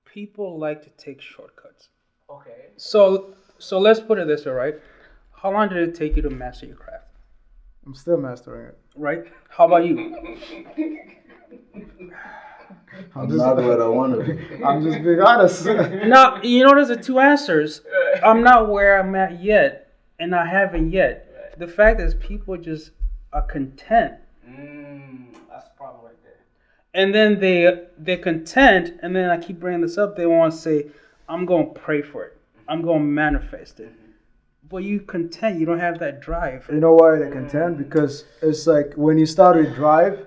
people like to take shortcuts.
Okay.
So let's put it this way, right? How long did it take you to master your craft?
I'm still mastering it.
Right? How about you?
I'm not where I want to be.
I'm just being honest.
Now, there's the two answers. I'm not where I'm at yet, and I haven't yet. The fact is, people just are content,
That's the problem right there.
and then they're content, and then I keep bringing this up. They want to say, "I'm going to pray for it. I'm going to manifest it." But you content. You don't have that drive.
You know why they contend? Because it's like when you started drive,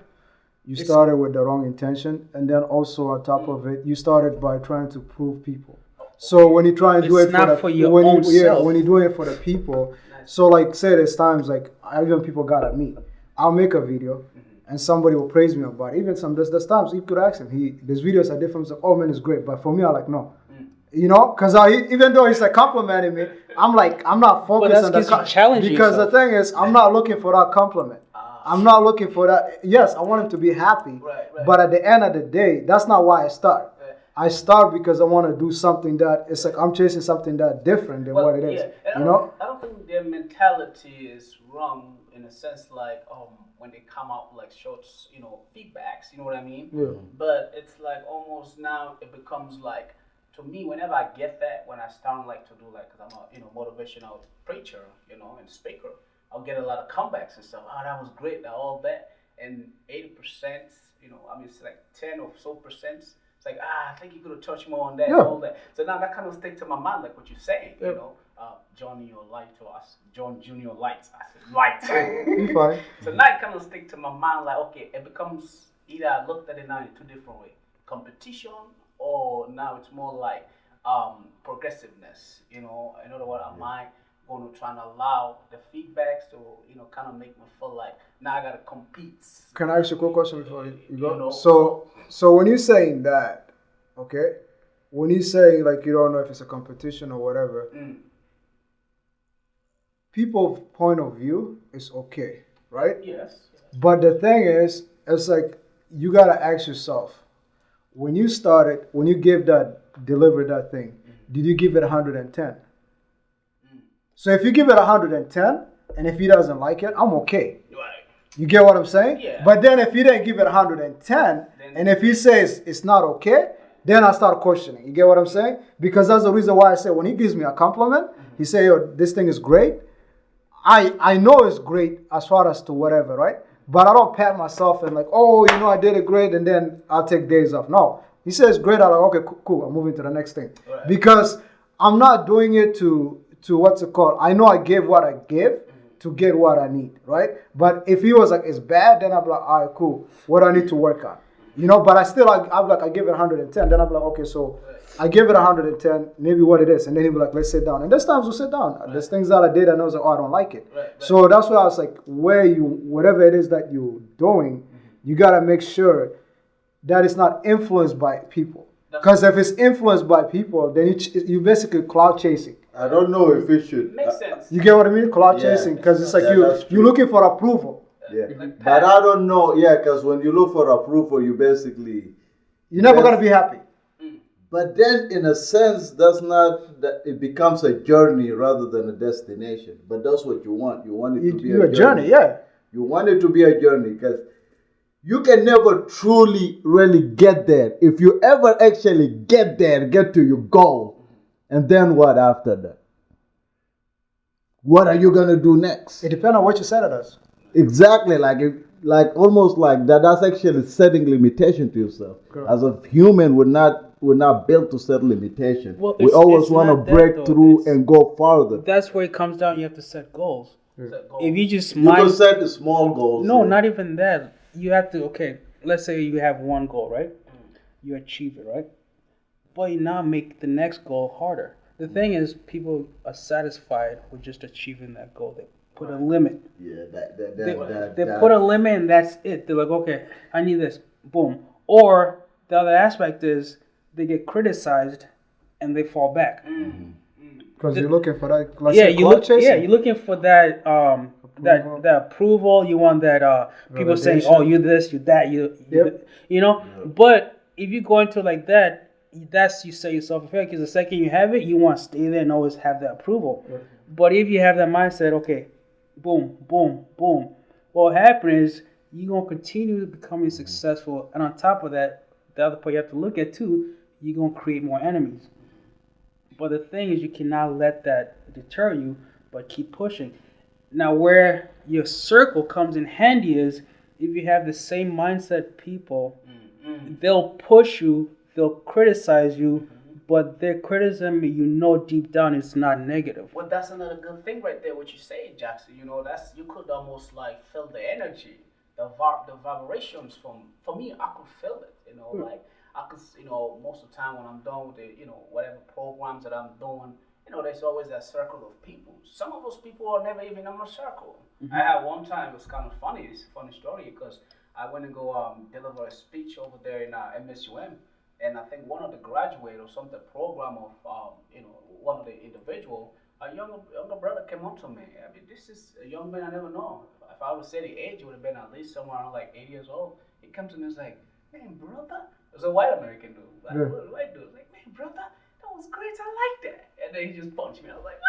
you started with the wrong intention, and then also on top of it, you started by trying to prove people. So when you try and do
It's
it
not for your own self.
when you do it for the people, so like say there's times like even people got at me. I'll make a video, and somebody will praise me about it. Even there's times you could ask him. These videos are different. So, oh man, it's great. But for me, I'm like no. Because even though he's like complimenting me, I'm like, I'm not focused
that's
on the
because you challenge
because
yourself.
the thing is, I'm not looking for that compliment. I'm not looking for that. Yes, I want him to be happy,
Right.
but at the end of the day, that's not why I start.
Right.
I start because I want to do something that it's like I'm chasing something that different than what it is.
And I don't think their mentality is wrong in a sense like when they come out with like shorts, feedbacks, you know what I mean?
Yeah.
But it's like almost now it becomes like, to me, whenever I get that, when I start like to do like, because I'm a motivational preacher, and speaker, I'll get a lot of comebacks and stuff. Oh, that was great, all that, and 80%, it's like 10 or so percent. It's like, I think you could have touched more on that, and all that. So now that kind of stick to my mind, like what you're saying, Johnny, your light to us, John Junior lights. I said light.
Be fine.
So now it kind of stick to my mind, like okay, it becomes either I looked at it now in two different ways: competition, or now it's more like progressiveness. In other words, am I going to try and allow the feedbacks to kind of make me feel like now I gotta compete?
Can I ask you a quick question before you go?
You know,
So when you're saying that, okay, when you say like you don't know if it's a competition or whatever, people's point of view is okay, right?
Yes.
But the thing is, it's like you gotta ask yourself, when you delivered that thing, did you give it 110? So if you give it 110, and if he doesn't like it, I'm okay.
Right.
You get what I'm saying?
Yeah.
But then if he didn't give it 110, and if he says it's not okay, then I start questioning. You get what I'm saying? Because that's the reason why I say when he gives me a compliment, he say, yo, this thing is great. I know it's great as far as to whatever, right? But I don't pat myself and like, oh, I did it great, and then I'll take days off. No. He says great, I'm like, okay, cool, I'm moving to the next thing. Right. Because I'm not doing it to what's it called? I know I gave what I give to get what I need, right? But if he was like, it's bad, then I'm like, all right, cool. What do I need to work on? But I'm like, I give it 110. Then I'm like, okay, so I give it 110, maybe what it is. And then he'll be like, let's sit down. And there's times we'll sit down. Right. There's things that I did and I was like, oh, I don't like it. Right. So that's why I was like, whatever it is that you're doing, you got to make sure that it's not influenced by people. Because if it's influenced by people, then you basically cloud chasing.
I don't know if it should.
Makes sense.
You get what I mean? Cloud chasing. Because it's like you're looking for approval.
Yeah. But I don't know. Yeah, because when you look for approval, you're
never going to be happy.
But then, in a sense, it becomes a journey rather than a destination. But that's what you want. You want it to be a journey.
Yeah.
You want it to be a journey because you can never truly, really get there. If you ever actually get there, get to your goal, and then what after that? What are you going to do next?
It depends on what you set it as.
Exactly. Almost like that. That's actually setting limitation to yourself. Correct. As a human, we're not built to set limitation. Well, we always want to break through and go farther.
That's where it comes down. You have to set goals. If you just
you can set the small goals.
No, not even that. You have to. Okay, let's say you have one goal, right? You achieve it, right? But you now make the next goal harder. The thing is, people are satisfied with just achieving that goal. They put a limit.
Yeah,
they put a limit and that's it. They're like, okay, I need this. Boom. Or the other aspect is they get criticized and they fall back.
Because you're looking for that.
You're looking for that that approval. You want that people saying, oh, you this, you that, But if you go into like that, you set yourself up because the second you have it, you want to stay there and always have that approval. Yeah. But if you have that mindset, okay, boom, boom, boom, what happens is you're going to continue becoming successful. And on top of that, the other part you have to look at too, you're going to create more enemies. But the thing is, you cannot let that deter you, but keep pushing. Now, where your circle comes in handy is if you have the same mindset people, they'll push you, they'll criticize you, but their criticism, deep down, it's not negative.
Well, that's another good thing right there, what you say, Jackson. That's you could almost like feel the energy, the vibrations for me, I could feel it, like I could, most of the time when I'm done with the, whatever programs that I'm doing, there's always that circle of people. Some of those people are never even in my circle. I had one time, it was kind of funny, it's a funny story, because I went and go deliver a speech over there in MSUM. And I think one of the graduates or something program of, one of the individual, a younger brother came up to me. I mean, this is a young man I never know. If I would say the age, it would have been at least somewhere around like 8 years old. He comes to me and was like, man, brother. It was a white American dude. White dude. Like, man, brother, that was great. I like that. And then he just punched me. I was like,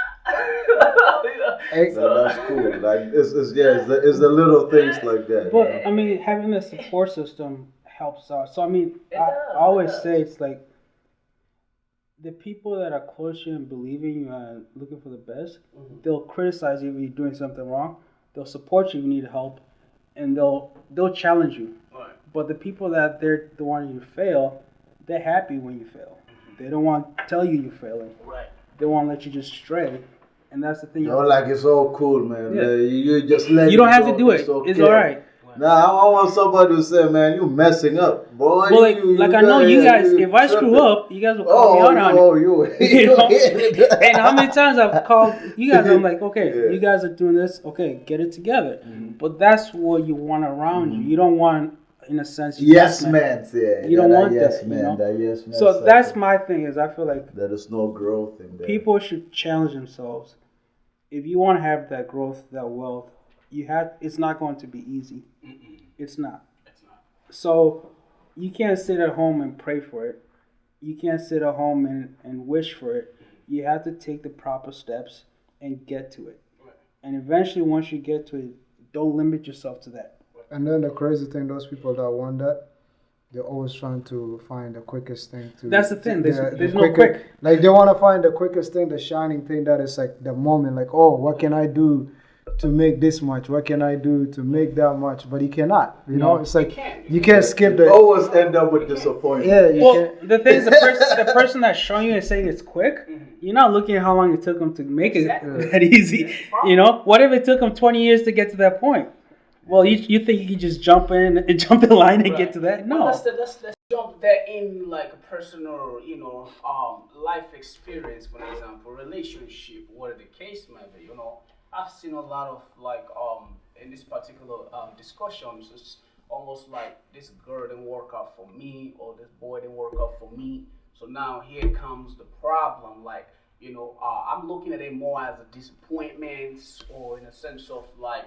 that's cool. Like, it's the little things like that.
But, I mean, having a support system helps out. So I always say it's like the people that are close to you and believe in you and looking for the best, they'll criticize you if you're doing something wrong. They'll support you if you need help, and they'll challenge you. Right. But the people that they're the one you fail, they're happy when you fail. They don't want to tell you you're failing.
Right.
They want to let you just stray. And that's the thing.
It's all cool, man.
Yeah.
You just let
you don't have to do it. It's all right.
Nah, I want somebody to say, man, you messing up, boy.
Well, I know you guys, if I screw up, you guys will call me out on it. And how many times I've called you guys, I'm like, okay, you guys are doing this, okay, get it together. But that's what you want around you. You don't want, in a sense,
yes man. Yeah,
you don't want
yes
that,
man, that yes man.
So that's my thing is I feel like
there is no growth in there.
People should challenge themselves. If you want to have that growth, that wealth, it's not going to be easy. It's not. So you can't sit at home and pray for it. You can't sit at home and wish for it. You have to take the proper steps and get to it. And eventually, once you get to it, don't limit yourself to that.
And then the crazy thing, those people that want that, they're always trying to find the quickest thing to.
That's the thing. There's no
quicker-
quick.
Like they want to find the quickest thing, the shining thing that is like the moment. Like, oh, what can I do to make this much? What can I do to make that much? But you cannot. You know, it's like you can't skip
You
the.
always end up with disappointment.
Yeah, you
Well,
can't.
the thing is, the person that's showing you and saying it's quick, you're not looking at how long it took them to make it
Exactly.
that easy. You know, what if it took them 20 years to get to that point? Well, you think you can just jump in line and get to that?
Well,
No.
let's jump there in like a personal, life experience, for example, relationship, whatever the case might be. I've seen a lot of like in this particular discussions, it's almost like this girl didn't work out for me or this boy didn't work out for me. So now here comes the problem. Like, I'm looking at it more as a disappointment or in a sense of like,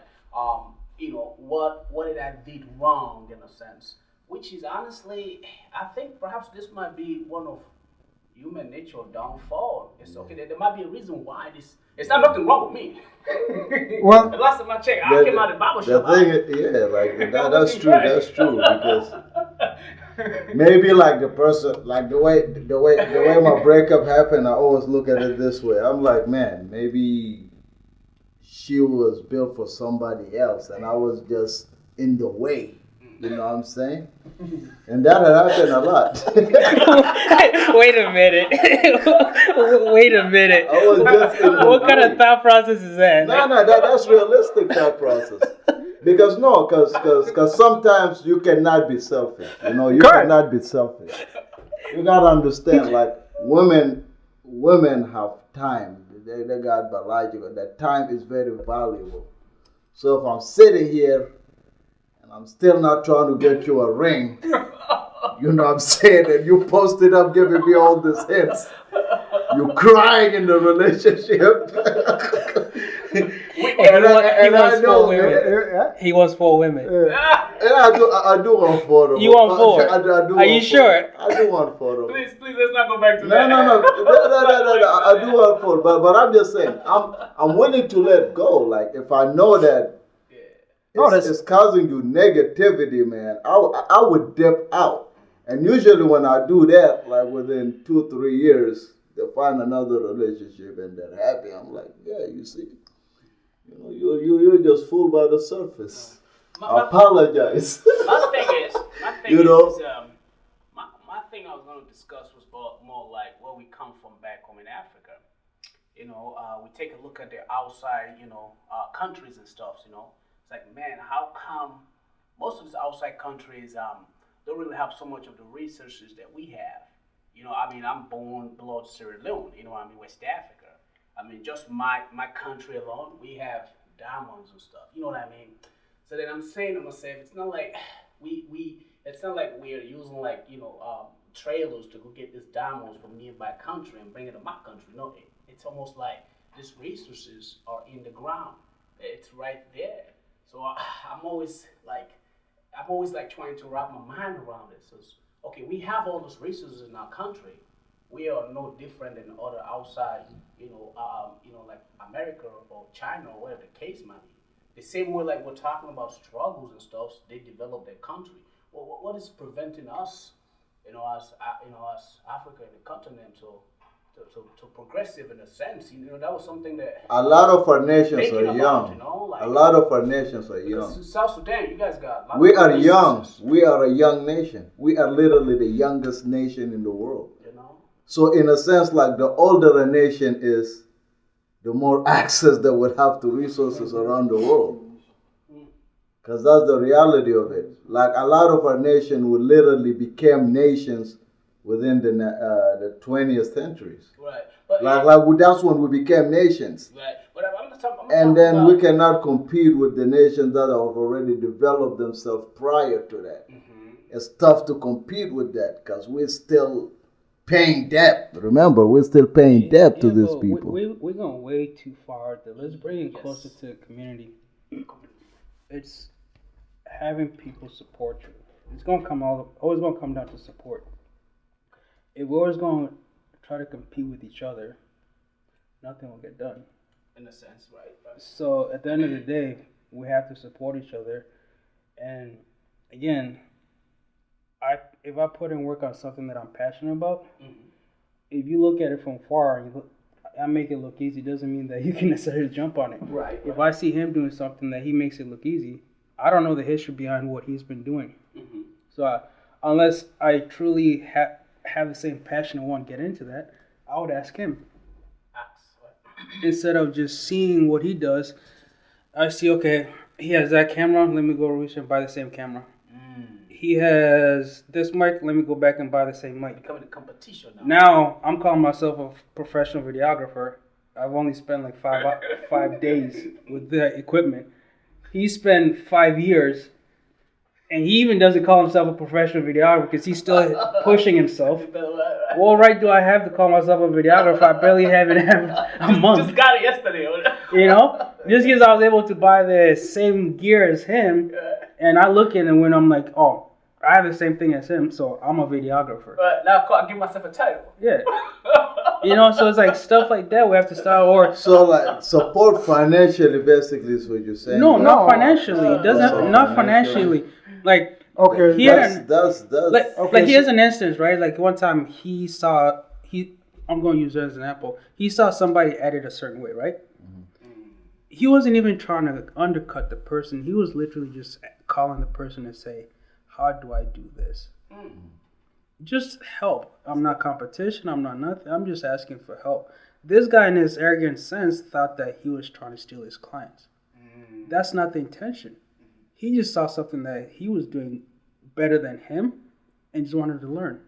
what did I did wrong in a sense, which is honestly, I think perhaps this might be one of human nature downfall. It's okay. There might be a reason why this. It's not nothing wrong with me.
Well,
The last time I checked, I came out of the barber
The
shop.
thing is, yeah, like that's true. That's true because maybe like the person, like the way my breakup happened, I always look at it this way. I'm like, man, maybe she was built for somebody else, and I was just in the way. You know what I'm saying? And that had happened a lot.
Wait a minute. Wait a minute.
I was just in the
What kind
way.
of thought process is that?
No, that's realistic thought process. Because because sometimes you cannot be selfish. You
Correct.
cannot be selfish. You gotta understand, like women have time. They got biological. That time is very valuable. So if I'm sitting here and I'm still not trying to get you a ring, you know what I'm saying, and you post it up giving me all these hints. You crying in the relationship.
He wants four women.
Yeah.
He wants 4 women.
And I do want 4 of them.
You want 4?
I do
Are
want
you
4.
sure?
I do want 4 of them.
Please, let's not go back to
No.
that.
I do want 4, but I'm just saying, I'm willing to let go. Like if I know that it's causing you negativity, man, I would dip out. And usually when I do that, like within 2-3 years, they find another relationship and they're happy. I'm like, yeah, you see, you're just fooled by the surface. I apologize.
My thing is, my thing I was going to discuss was more like where we come from back home in Africa. We take a look at the outside, countries and stuff. It's like, man, how come most of these outside countries don't really have so much of the resources that we have? I'm born blood Sierra Leone. West Africa. Just my country alone, we have diamonds and stuff. You know what I mean? So then I'm saying to myself, it's not like it's not like we're using trailers to go get these diamonds from nearby country and bring it to my country. No, it's almost like these resources are in the ground. It's right there. So I'm always trying to wrap my mind around it. So okay, we have all those resources in our country. We are no different than other outside, like America or China or whatever the case might be. The same way, like we're talking about struggles and stuff, they develop their country. Well, what is preventing us, as Africa and the continent to progressive in a sense? That was something that
A lot of our nations
thinking
are
about,
young.
like,
A lot of our nations are
because
young.
in South Sudan, you guys got a lot
We
of
are young.
resources,
We are a young nation. We are literally the youngest nation in the world. So in a sense, like the older a nation is, the more access they would have to resources around the world. Because that's the reality of it. Like a lot of our nation would literally became nations within the 20th centuries.
Right. But
That's when we became nations.
right. But I'm talking
And then
about,
we cannot compete with the nations that have already developed themselves prior to that. It's tough to compete with that because we're still paying debt. Remember, we're still paying debt to these people.
We're going way too far. Let's bring it closer to the community. It's having people support you. It's going to always going to come down to support. If we're always going to try to compete with each other, nothing will get done.
in a sense, right?
So at the end of the day, we have to support each other. And again, if I put in work on something that I'm passionate about,
Mhm.
if you look at it from far and I make it look easy, doesn't mean that you can necessarily jump on it.
Right.
If I see him doing something that he makes it look easy, I don't know the history behind what he's been doing.
Mm-hmm.
So unless I truly have the same passion and want to get into that, I would ask him. Instead of just seeing what he does, I see, okay, he has that camera, let me go reach and buy the same camera. He has this mic, let me go back and buy the same mic.
Becoming a competition now.
Now, I'm calling myself a professional videographer. I've only spent like 5 days with the equipment. He spent 5 years, and he even doesn't call himself a professional videographer because he's still pushing himself. What right do I have to call myself a videographer? I barely have a month.
Just got it yesterday.
You know? Just because I was able to buy the same gear as him, and I look at it when I'm like, oh, I have the same thing as him, so I'm a videographer.
Now I give myself a title.
Yeah. You know, so it's like stuff like that we have to start, or
So like support financially, basically, is what you're saying.
no,
Like,
not financially. It doesn't
So
not
financially.
financially. Like
Okay,
he had an,
that's
like here's an instance, right? Like one time I'm going to use it as an example. He saw somebody edit a certain way, right? He wasn't even trying to undercut the person. He was literally just calling the person to say, how do I do this? Just help. I'm not competition. I'm not nothing. I'm just asking for help. This guy, in his arrogant sense, thought that he was trying to steal his clients. That's not the intention. He just saw something that he was doing better than him and just wanted to learn.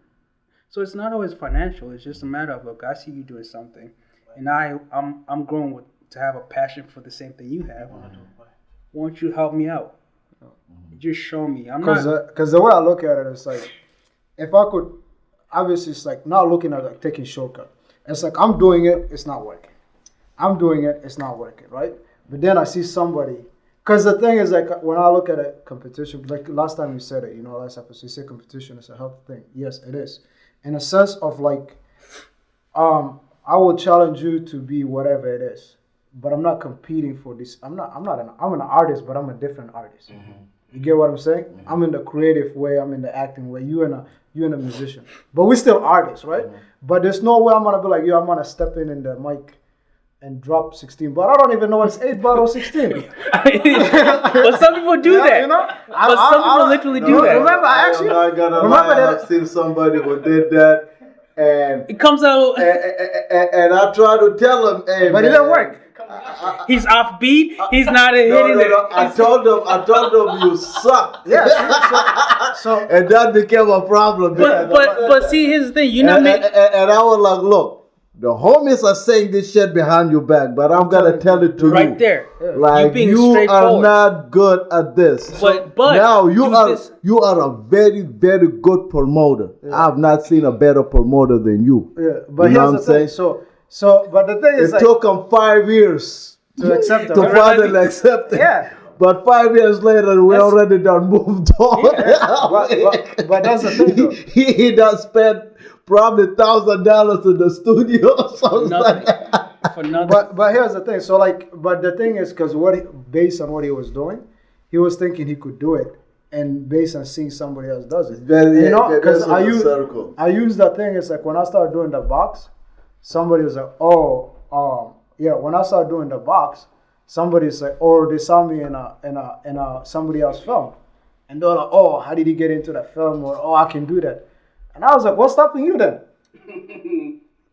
So it's not always financial. It's just a matter of, look, I see you doing something, and I'm growing to have a passion for the same thing you have. Won't you help me out? Just show me. I'm not.
Because the way I look at it is like, if I could, obviously it's like not looking at like taking shortcut. It's like I'm doing it, it's not working. I'm doing it, it's not working, right? But then I see somebody. Because the thing is, like, when I look at a competition, like last time you said it, last episode, you said competition is a healthy thing. Yes, it is. In a sense of like, I will challenge you to be whatever it is, but I'm not competing for this. I'm an artist, but I'm a different artist. You get what I'm saying? I'm in the creative way. I'm in the acting way. You and a musician, but we're still artists, right? But there's no way I'm gonna be like, yo, I'm gonna step in the mic and drop 16, but I don't even know it's 8 bar or 16.
But some people do that. But some people literally do that.
Remember, I actually
I've seen somebody who did that, and
it comes out.
and I try to tell him, hey,
but it didn't work.
He's offbeat. He's not hitting it.
I told him you suck.
Yeah. So
and that became a problem.
But see, here's the thing. You're not making.
And I was like, look. The homies are saying this shit behind your back, but I'm gonna tell it to you
right there.
Like you are not good at this.
But
now you are a very, very good promoter. Yeah. I've not seen a better promoter than you.
Yeah, but here's the thing. So but the thing is,
it took them 5 years
to accept it.
To finally accept it.
Yeah.
But 5 years later, we already done moved on.
Yeah. But that's the thing, though.
He done spent probably $1,000 in the studio or something.
For nothing.
But here's the thing. So but the thing is, because based on what he was doing, he was thinking he could do it, and based on seeing somebody else does it, because I use that thing. It's like when I started doing the box, somebody was like, yeah. When I started doing the box, somebody's like, they saw me in a somebody else film, and they're like, oh, how did he get into that film? Or I can do that. And I was like, what's stopping you then?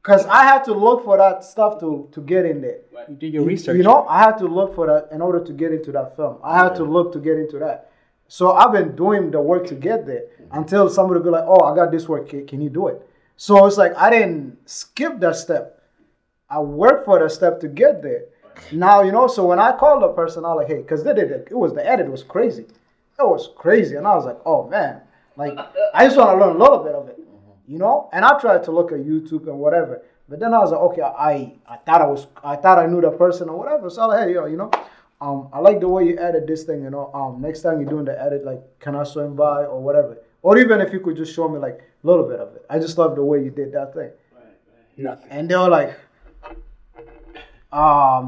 Because I had to look for that stuff to get in there.
You did your research.
I had to look for that in order to get into that film. I had to look to get into that. So I've been doing the work to get there until somebody be like, oh, I got this work. Can you do it? So it's like I didn't skip that step. I worked for that step to get there. Now, so when I called the person, I was like, hey, because they did it. The edit was crazy. It was crazy. And I was like, oh, man. Like, I just want to learn a little bit of it, And I tried to look at YouTube and whatever, but then I was like, okay, I thought I knew the person or whatever. So I was like, hey, I like the way you edit this thing, Next time you're doing the edit, like, can I swing by or whatever, or even if you could just show me like a little bit of it. I just love the way you did that thing.
Nothing.
And they were like,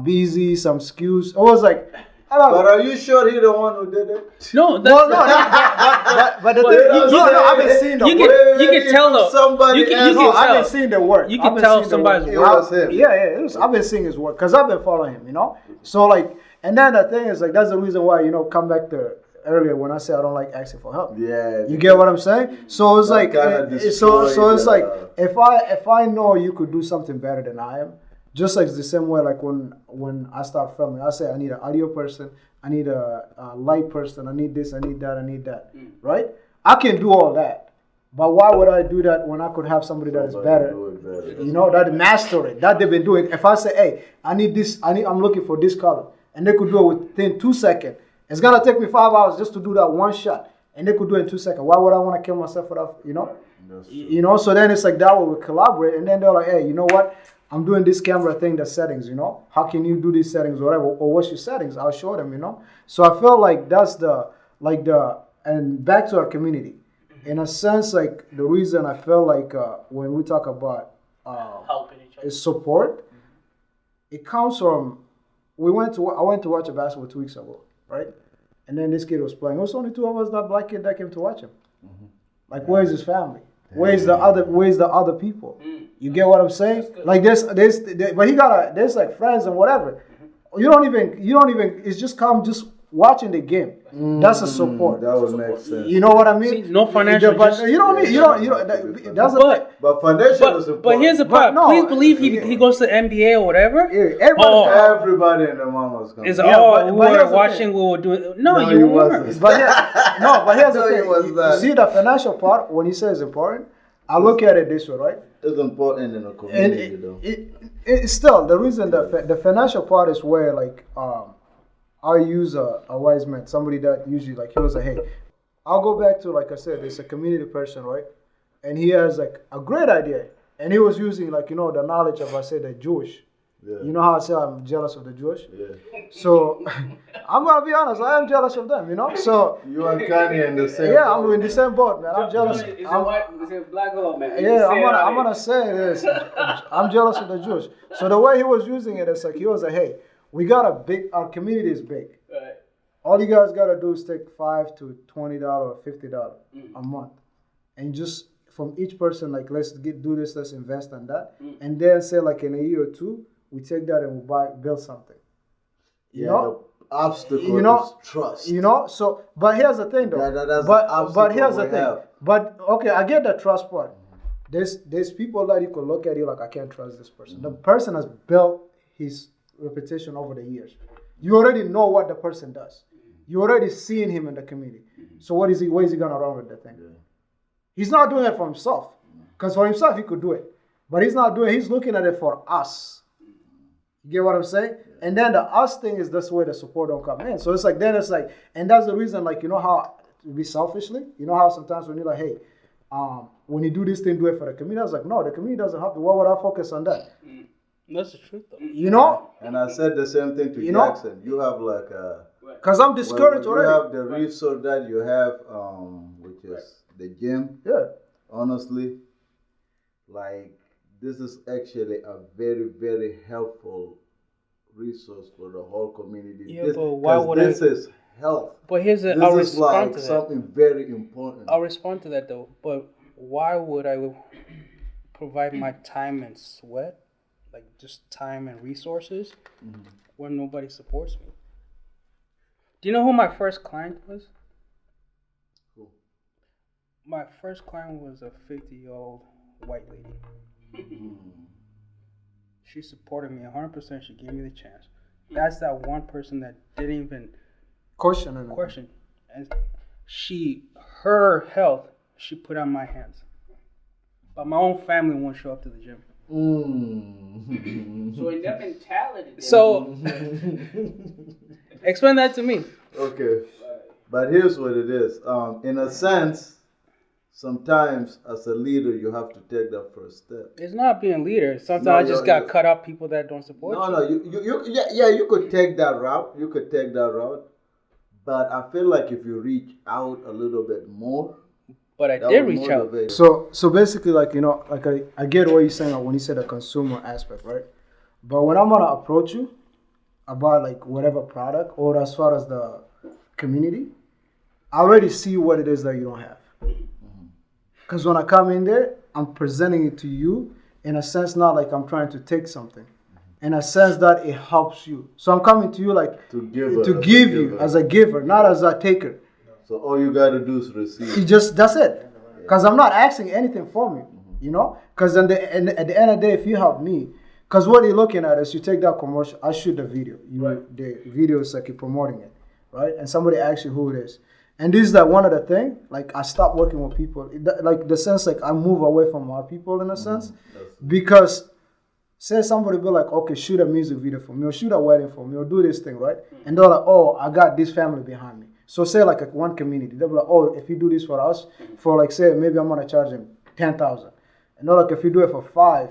busy, some skews. It was like,
But are you sure he the one who did it?
No, that's
Well, no, but the thing, I've been seeing the
you
work.
can tell though.
Somebody
You can
else.
No, I've
tell.
been seeing the work.
You
I've
can
been
tell
seeing the
somebody's
work.
It was him.
Yeah, I've been seeing his work because I've been following him, So like, and then the thing is like, that's the reason why, come back to earlier when I say I don't like asking for help.
Yeah.
You get what I'm saying? So it's
That
like,
kinda
so it's like,
destroyed,
if I know you could do something better than I am, just like the same way, like when I start filming, I say I need an audio person, I need a light person, I need this, I need that, right? I can do all that, but why would I do that when I could have somebody that is better?
Do it better.
That master it, that they've been doing. If I say, hey, I need this, I'm looking for this color, and they could do it within 2 seconds. It's gonna take me 5 hours just to do that one shot, and they could do it in 2 seconds. Why would I want to kill myself for that?
That's true.
So then it's like that way we collaborate, and then they're like, hey, you know what? I'm doing this camera thing, the settings, How can you do these settings, whatever, or what's your settings? I'll show them, So I feel like that's and back to our community. In a sense, like the reason I feel like when we talk about
Helping each other.
is support, it comes from, I went to watch a basketball 2 weeks ago, right? And then this kid was playing. It was only 2 of us, that black kid that came to watch him. Like, where's his family? Where's the other people? You get what I'm saying? Like but there's like friends and whatever. You don't even. It's just just watching the game. That's a support.
That would make sense.
You know what I mean?
See, no financial.
But you don't need. That's
But foundation is important.
But here's the
But
problem.
no,
Please believe he goes to NBA or whatever.
Everybody in the mama's coming.
Is
but
we
here's
were
the
watching.
thing.
We were doing.
No,
No, you
you
weren't.
wasn't.
but here's the
No, it
thing.
was
You
that.
see the financial part when he says important. I look at it this way, right?
It's important in a
And
community, though.
it's still the reason the financial part is where like I use a wise man, somebody that usually like he was like, hey, I'll go back to like I said, it's a community person, right? And he has like a great idea, and he was using like the knowledge of I say the Jewish.
Yeah.
You know how I say I'm jealous of the Jewish?
Yeah.
So I'm gonna be honest, I am jealous of them, So
You and Kanye in the same.
yeah,
boat.
I'm in the same boat, man. I'm jealous.
It's a
I'm-
white, it's a black girl, man.
yeah, I'm gonna say this. I'm jealous of the Jewish. So the way he was using it, it's like he was like, hey, we got our community is big.
Right.
All you guys gotta do is take $5 to $20 or $50 a month, and just from each person, like let's do this, let's invest on that, and then say like in a year or two, we take that and we build something. You know?
The obstacle is trust.
So but here's the thing though.
That's the
but
obstacle
here's the
we
thing.
have.
But okay, I get the trust part. There's people that you could look at you like I can't trust this person. The person has built his reputation over the years. You already know what the person does. You already seen him in the community. So where is he gonna run with the thing?
Yeah.
He's not doing it for himself. Because for himself he could do it. But he's looking at it for us. You get what I'm saying? And then the us thing is this way the support don't come in. So it's like and that's the reason, like how to be selfishly, how sometimes when you're like, hey, when you do this thing, do it for the community. I was like, no, the community doesn't have to. Why would I focus on that?
That's the truth, though.
And I said the same thing to
You know?
Jackson. You have like a.
Because I'm discouraged
You
already.
have the resource that you have, which is the gym.
Yeah.
Honestly, like this is actually a very, very helpful resource for the whole community.
Yeah, but why would
this is health.
But here's
This
I'll
is
respond
like
to that.
something very important.
I'll respond to that though. But why would I provide my time and sweat, like just time and resources, when nobody supports me? Do you know who my first client was?
Who?
My first client was a 50-year-old white lady. She supported me 100%. She gave me the chance. That's that one person that didn't even
Question. And
question. And her health, she put on my hands. But my own family won't show up to the gym.
So in that mentality, then,
So, explain that to me.
Okay, but here's what it is. In a sense, sometimes as a leader, you have to take that first step.
It's not being leader. Sometimes
No,
I just got
you-
cut off people that don't support you.
No, you could take that route. You could take that route, but I feel like if you reach out a little bit more,
But I
that
did
would
reach out.
motivate.
So basically, like I get what you're saying when you said the consumer aspect, right? But when I'm gonna approach you, about like whatever product or as far as the community, I already see what it is that you don't have. Because when I come in there, I'm presenting it to you in a sense, not like I'm trying to take something, in a sense that it helps you. So I'm coming to you like
to
give you as a giver, not as a taker.
So all you gotta do is receive.
That's it. Because I'm not asking anything from you, you know. Because at the end of the day, if you help me, because what you're looking at is you take that commercial, I shoot the video, the video is like you're promoting it, right? And somebody asks you who it is. And this is like one of the things, like I stopped working with people, like the sense like I move away from our people in a sense, because say somebody be like, okay, shoot a music video for me or shoot a wedding for me or do this thing, right? And they're like, oh, I got this family behind me. So say like one community, they'll be like, oh, if you do this for us, for like say maybe I'm gonna charge them 10,000, and they're like, if you do it for 5,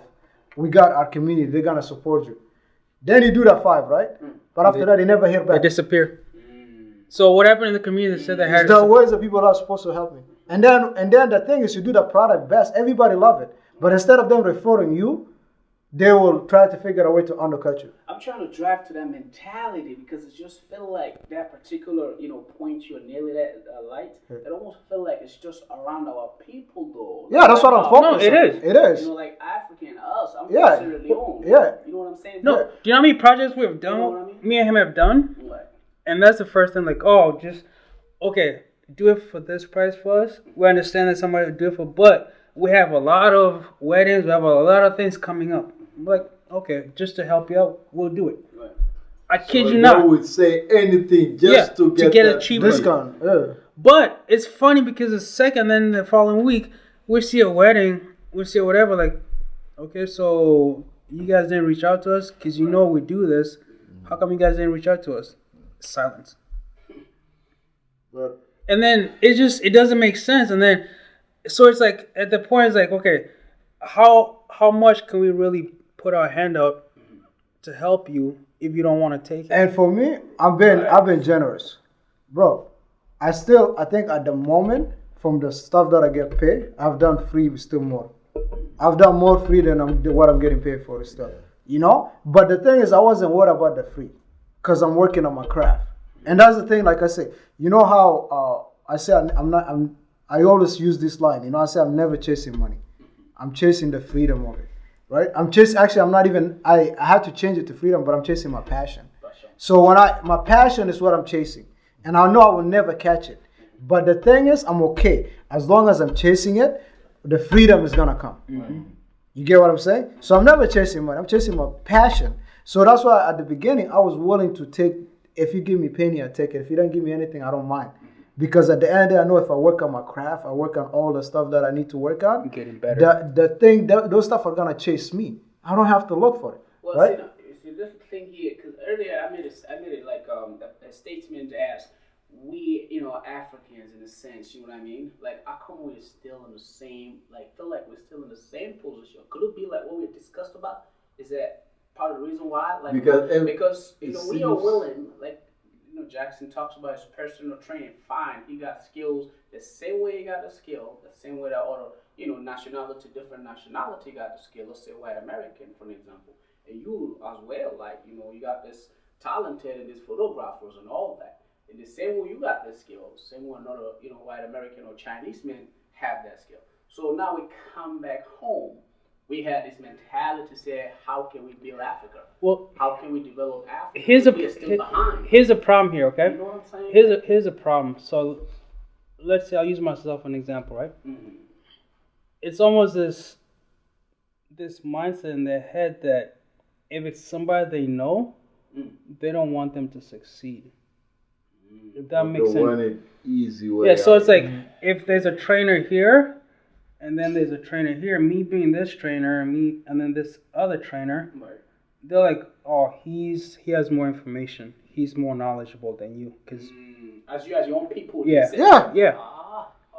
we got our community, they're gonna support you. Then you do that 5, right? But after that, they never hear back.
They disappear. So what happened in the community that said they had
the ways that people are supposed to help me. And then the thing is, you do the product best. Everybody love it. But instead of them referring you, they will try to figure a way to undercut you.
I'm trying to drive to that mentality because it just feel like that particular, point you're nearly that light. It almost feel like it's just around our people though.
Yeah, that's what I'm focusing on.
No, it is.
It is.
Like African, us. I'm
Yeah.
from Sierra Leone.
Yeah.
You know what I'm saying?
No, do you know how many projects we've done?
You know what I mean?
Me and him have done,
What?
and that's the first thing. Like, oh, just okay, do it for this price for us. We understand that somebody will do it for, but we have a lot of weddings. We have a lot of things coming up. I'm like, okay, just to help you out, we'll do it.
Right.
I kid you
They
not.
would say anything just to get
a
that
cheap
Discount. Yeah.
But it's funny because the second, then the following week, we see a wedding, we see whatever. Like, okay, so you guys didn't reach out to us because you know we do this. How come you guys didn't reach out to us? Silence.
But
And then it doesn't make sense. And then so it's like at the point it's like, okay, how much can we really put our hand out to help you if you don't want to take it?
And for me, I've been generous, bro. I think at the moment, from the stuff that I get paid, I've done free still more. I've done more free than what I'm getting paid for the stuff, you know. But the thing is, I wasn't worried about the free, cause I'm working on my craft, and that's the thing. Like I say, you know how I say I always use this line. You know, I say I'm never chasing money. I'm chasing the freedom of it, right? I'm not even. I had to change it to freedom, but I'm chasing my passion. So my passion is what I'm chasing, and I know I will never catch it. But the thing is, I'm okay as long as I'm chasing it. The freedom is gonna come. Mm-hmm. You get what I'm saying? So I'm never chasing money. I'm chasing my passion. So that's why at the beginning I was willing to take. If you give me penny, I take it. If you don't give me anything, I don't mind. Because at the end of the day, I know if I work on my craft, I work on all the stuff that I need to work on.
You're getting better.
Those stuff are gonna chase me. I don't have to look for it.
Well,
right?
see, this thing here, because earlier I made it like a statement to ask. We, Africans in a sense, you know what I mean? Like, how come we're still in the same, feel like we're still in the same position? Could it be like what we discussed about? Is that part of the reason why? Like, because we are willing, Jackson talks about his personal training. Fine, he got skills the same way he got the skill, the same way that other, different nationality got the skill. Let's say white American, for example. And you as well, you got this talented and these photographers and all that. In the same way you got this skill, same way another, white American or Chinese men have that skill. So now we come back home. We had this mentality to say, how can we build Africa?
Well,
how can we develop Africa?
Here's a problem here, okay?
You know what I'm saying?
Here's a problem. So let's say I'll use myself as an example, right?
Mm-hmm. It's
almost this mindset in their head that if it's somebody they know, they don't want them to succeed. If that makes sense.
Want it easy way.
Yeah, so it's like if there's a trainer here, and then there's a trainer here, me being this trainer, and then this other trainer,
right.
They're like, oh, he has more information. He's more knowledgeable than you, because
as your own people.
Yeah.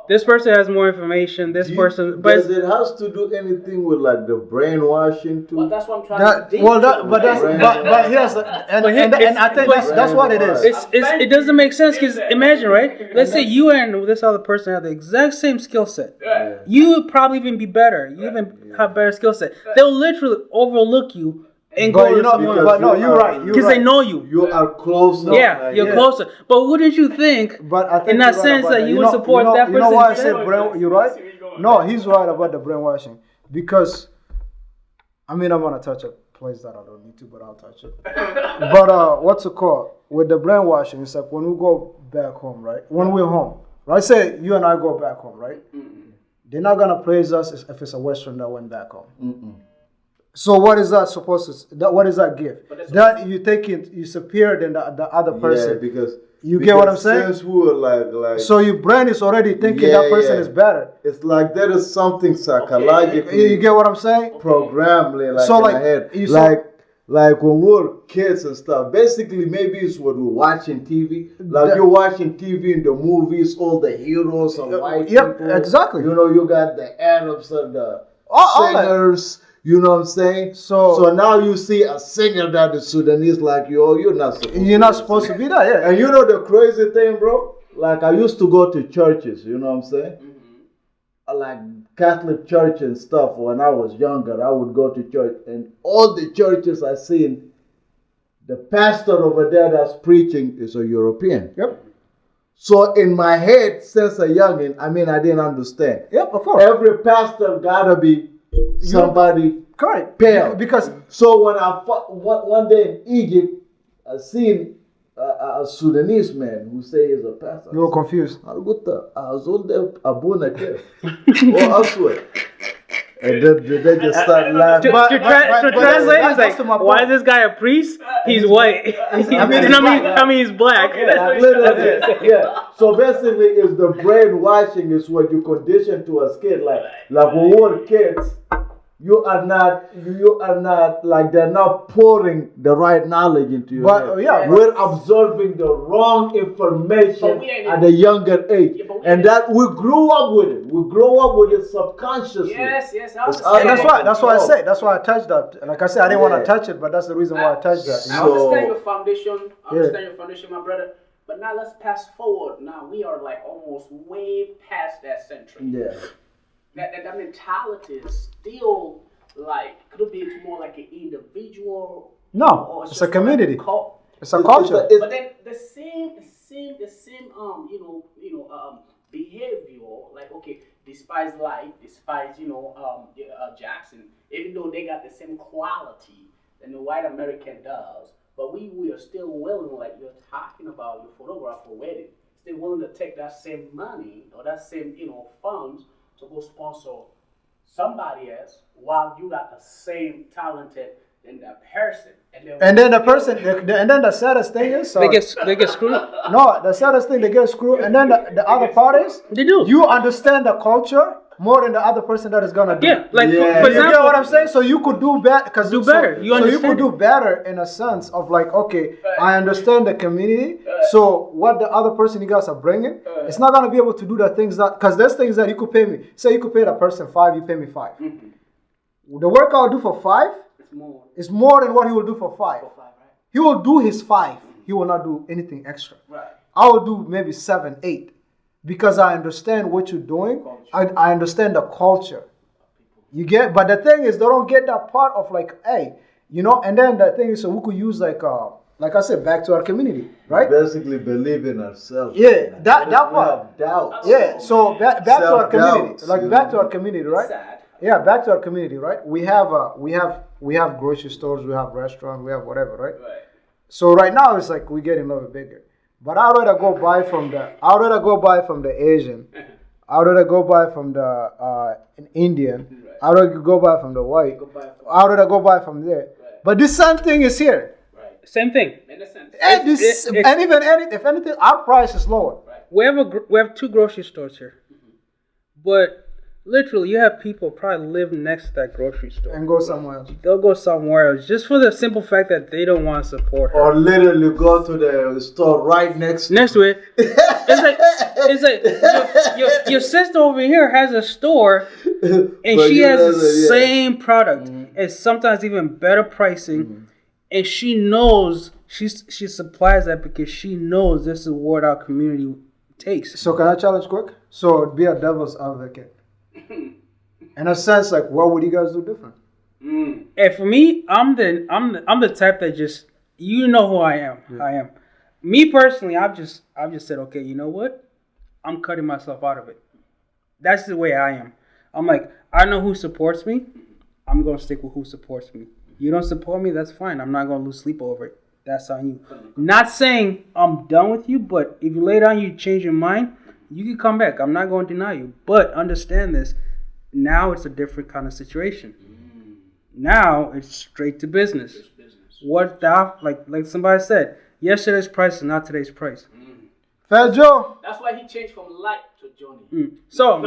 This person has more information. Does it have
to do anything with the brainwashing too?
Well, that's what I'm trying to do.
But here's and I think that's what it is.
It doesn't make sense because imagine, right? Let's say you and this other person have the exact same skill set.
Right.
You would probably even be better. You even have better skill set. They'll literally overlook you and
But
go
you
to
know,
someone
but no, you're right.
because they know you.
You are closer.
Yeah, you're closer. But wouldn't you think,
But I think
in that
you're right
sense,
about
that you would support that person?
You know why I
instead?
said you're right? No, he's right about the brainwashing. Because, I mean, I'm going to touch a place that I don't need to, but I'll touch it. But what's it called? With the brainwashing, it's like when we go back home, right? When we're home, right? Say you and I go back home, right? They're not going to praise us if it's a Western that went back home. So what is that supposed to? What does that give? That you take it, you superior than the other person.
Yeah, because
you get what I'm saying.
Since we were like,
so your brain is already thinking that person is better.
It's like there is something psychologically.
You get what I'm saying?
Programmed, like
so
in
like
my head, like when we were kids and stuff. Basically, maybe it's when we're watching TV. Like you're watching TV in the movies, all the heroes are white people.
Exactly.
You know, you got the Arabs and the singers. You know what I'm saying? So now you see a singer that is Sudanese like you're not supposed
to be that, yeah.
And you know the crazy thing, bro? Like I used to go to churches, you know what I'm saying? Like Catholic church and stuff. When I was younger, I would go to church, and all the churches I seen, the pastor over there that's preaching is a European.
Yep.
So in my head, since a youngin, I mean, I didn't understand.
Yep, of course.
Every pastor gotta be somebody pale.
Because
so when I one day in Egypt, I seen a Sudanese man who say he's a pastor.
You were confused.
And then they just start laughing.
To translate, it's like, why is this guy a priest? He's white. I mean, he's black.
Yeah. So basically, it's the brainwashing is what you condition to a kid. Like when we were kids, you are not like they're not pouring the right knowledge into you. We're absorbing the wrong information at a younger age, and that we grew up with it. We grow up with it subconsciously.
Yes.
And that's why I say. That's why I touched that. Like I said, I didn't want to touch it, but that's the reason why I touched that.
I understand your foundation. My brother. But now let's pass forward. Now we are like almost way past that century.
Yeah.
That mentality is still like, could it be more like an individual?
No, it's a community. It's a culture.
But then the same behavior, like, okay, despise life, despise Jackson, even though they got the same quality than the white American does, but we are still willing, like you're talking about your photographer wedding, still willing to take that same money or that same funds to go sponsor somebody else while you got the same talented than that person. And then
the saddest thing is
they get screwed.
No, the saddest thing, they get screwed, and then the other part is
they do.
You understand the culture more than the other person that is gonna do.
Yeah, like for
you
example,
get what I'm saying. So you could do better because
do better. You understand.
So you could do better in a sense of like, okay, I understand the community. So what the other person you guys are bringing, it's not gonna be able to do the things that, because there's things that you could pay me. Say you could pay that person 5, you pay me 5. The work I'll do for 5 is more than what he will do for 5. He will do his 5. He will not do anything extra.
Right.
I will do maybe 7, 8. Because I understand what you're doing. I understand the culture. You get, but the thing is, they don't get that part of like, hey, and then the thing is, so we could use like I said, back to our community, right?
Basically believe in ourselves.
Yeah, that part.
We have doubts.
Yeah, so back to our community. Like back to our community, right?
Sad.
Yeah, back to our community, right? We have grocery stores, we have restaurants, we have whatever, right?
Right.
So right now it's like we're getting a little bit bigger. But I'd rather go buy from the Asian. I'd rather go buy from the Indian.
Right.
I'd rather go buy from the white. I'd rather go buy from there.
Right.
But this same thing is here.
Right.
Same thing.
In a sense.
And if anything, our price is lower.
Right.
We have 2 grocery stores here, but literally, you have people probably live next to that grocery store
And go somewhere else.
They'll go somewhere else just for the simple fact that they don't want to support her.
Or literally go to the store right next
to it. It's like your sister over here has a store and she has the same product and sometimes even better pricing, and she knows she supplies that because she knows this is what our community takes.
So can I challenge quick? So be a devil's advocate. In a sense, like, what would you guys do different?
And for me, I'm the type that just you know who I am. Yeah. I am. Me personally, I've just said, okay, you know what? I'm cutting myself out of it. That's the way I am. I'm like, I know who supports me. I'm gonna stick with who supports me. You don't support me, that's fine. I'm not gonna lose sleep over it. That's on you. Not saying I'm done with you, but if you lay down, you change your mind, you can come back. I'm not going to deny you. But understand this. Now it's a different kind of situation. Now it's straight to business. What like somebody said, yesterday's price is not today's price.
Fat Joe.
That's why he changed from light to Johnny.
So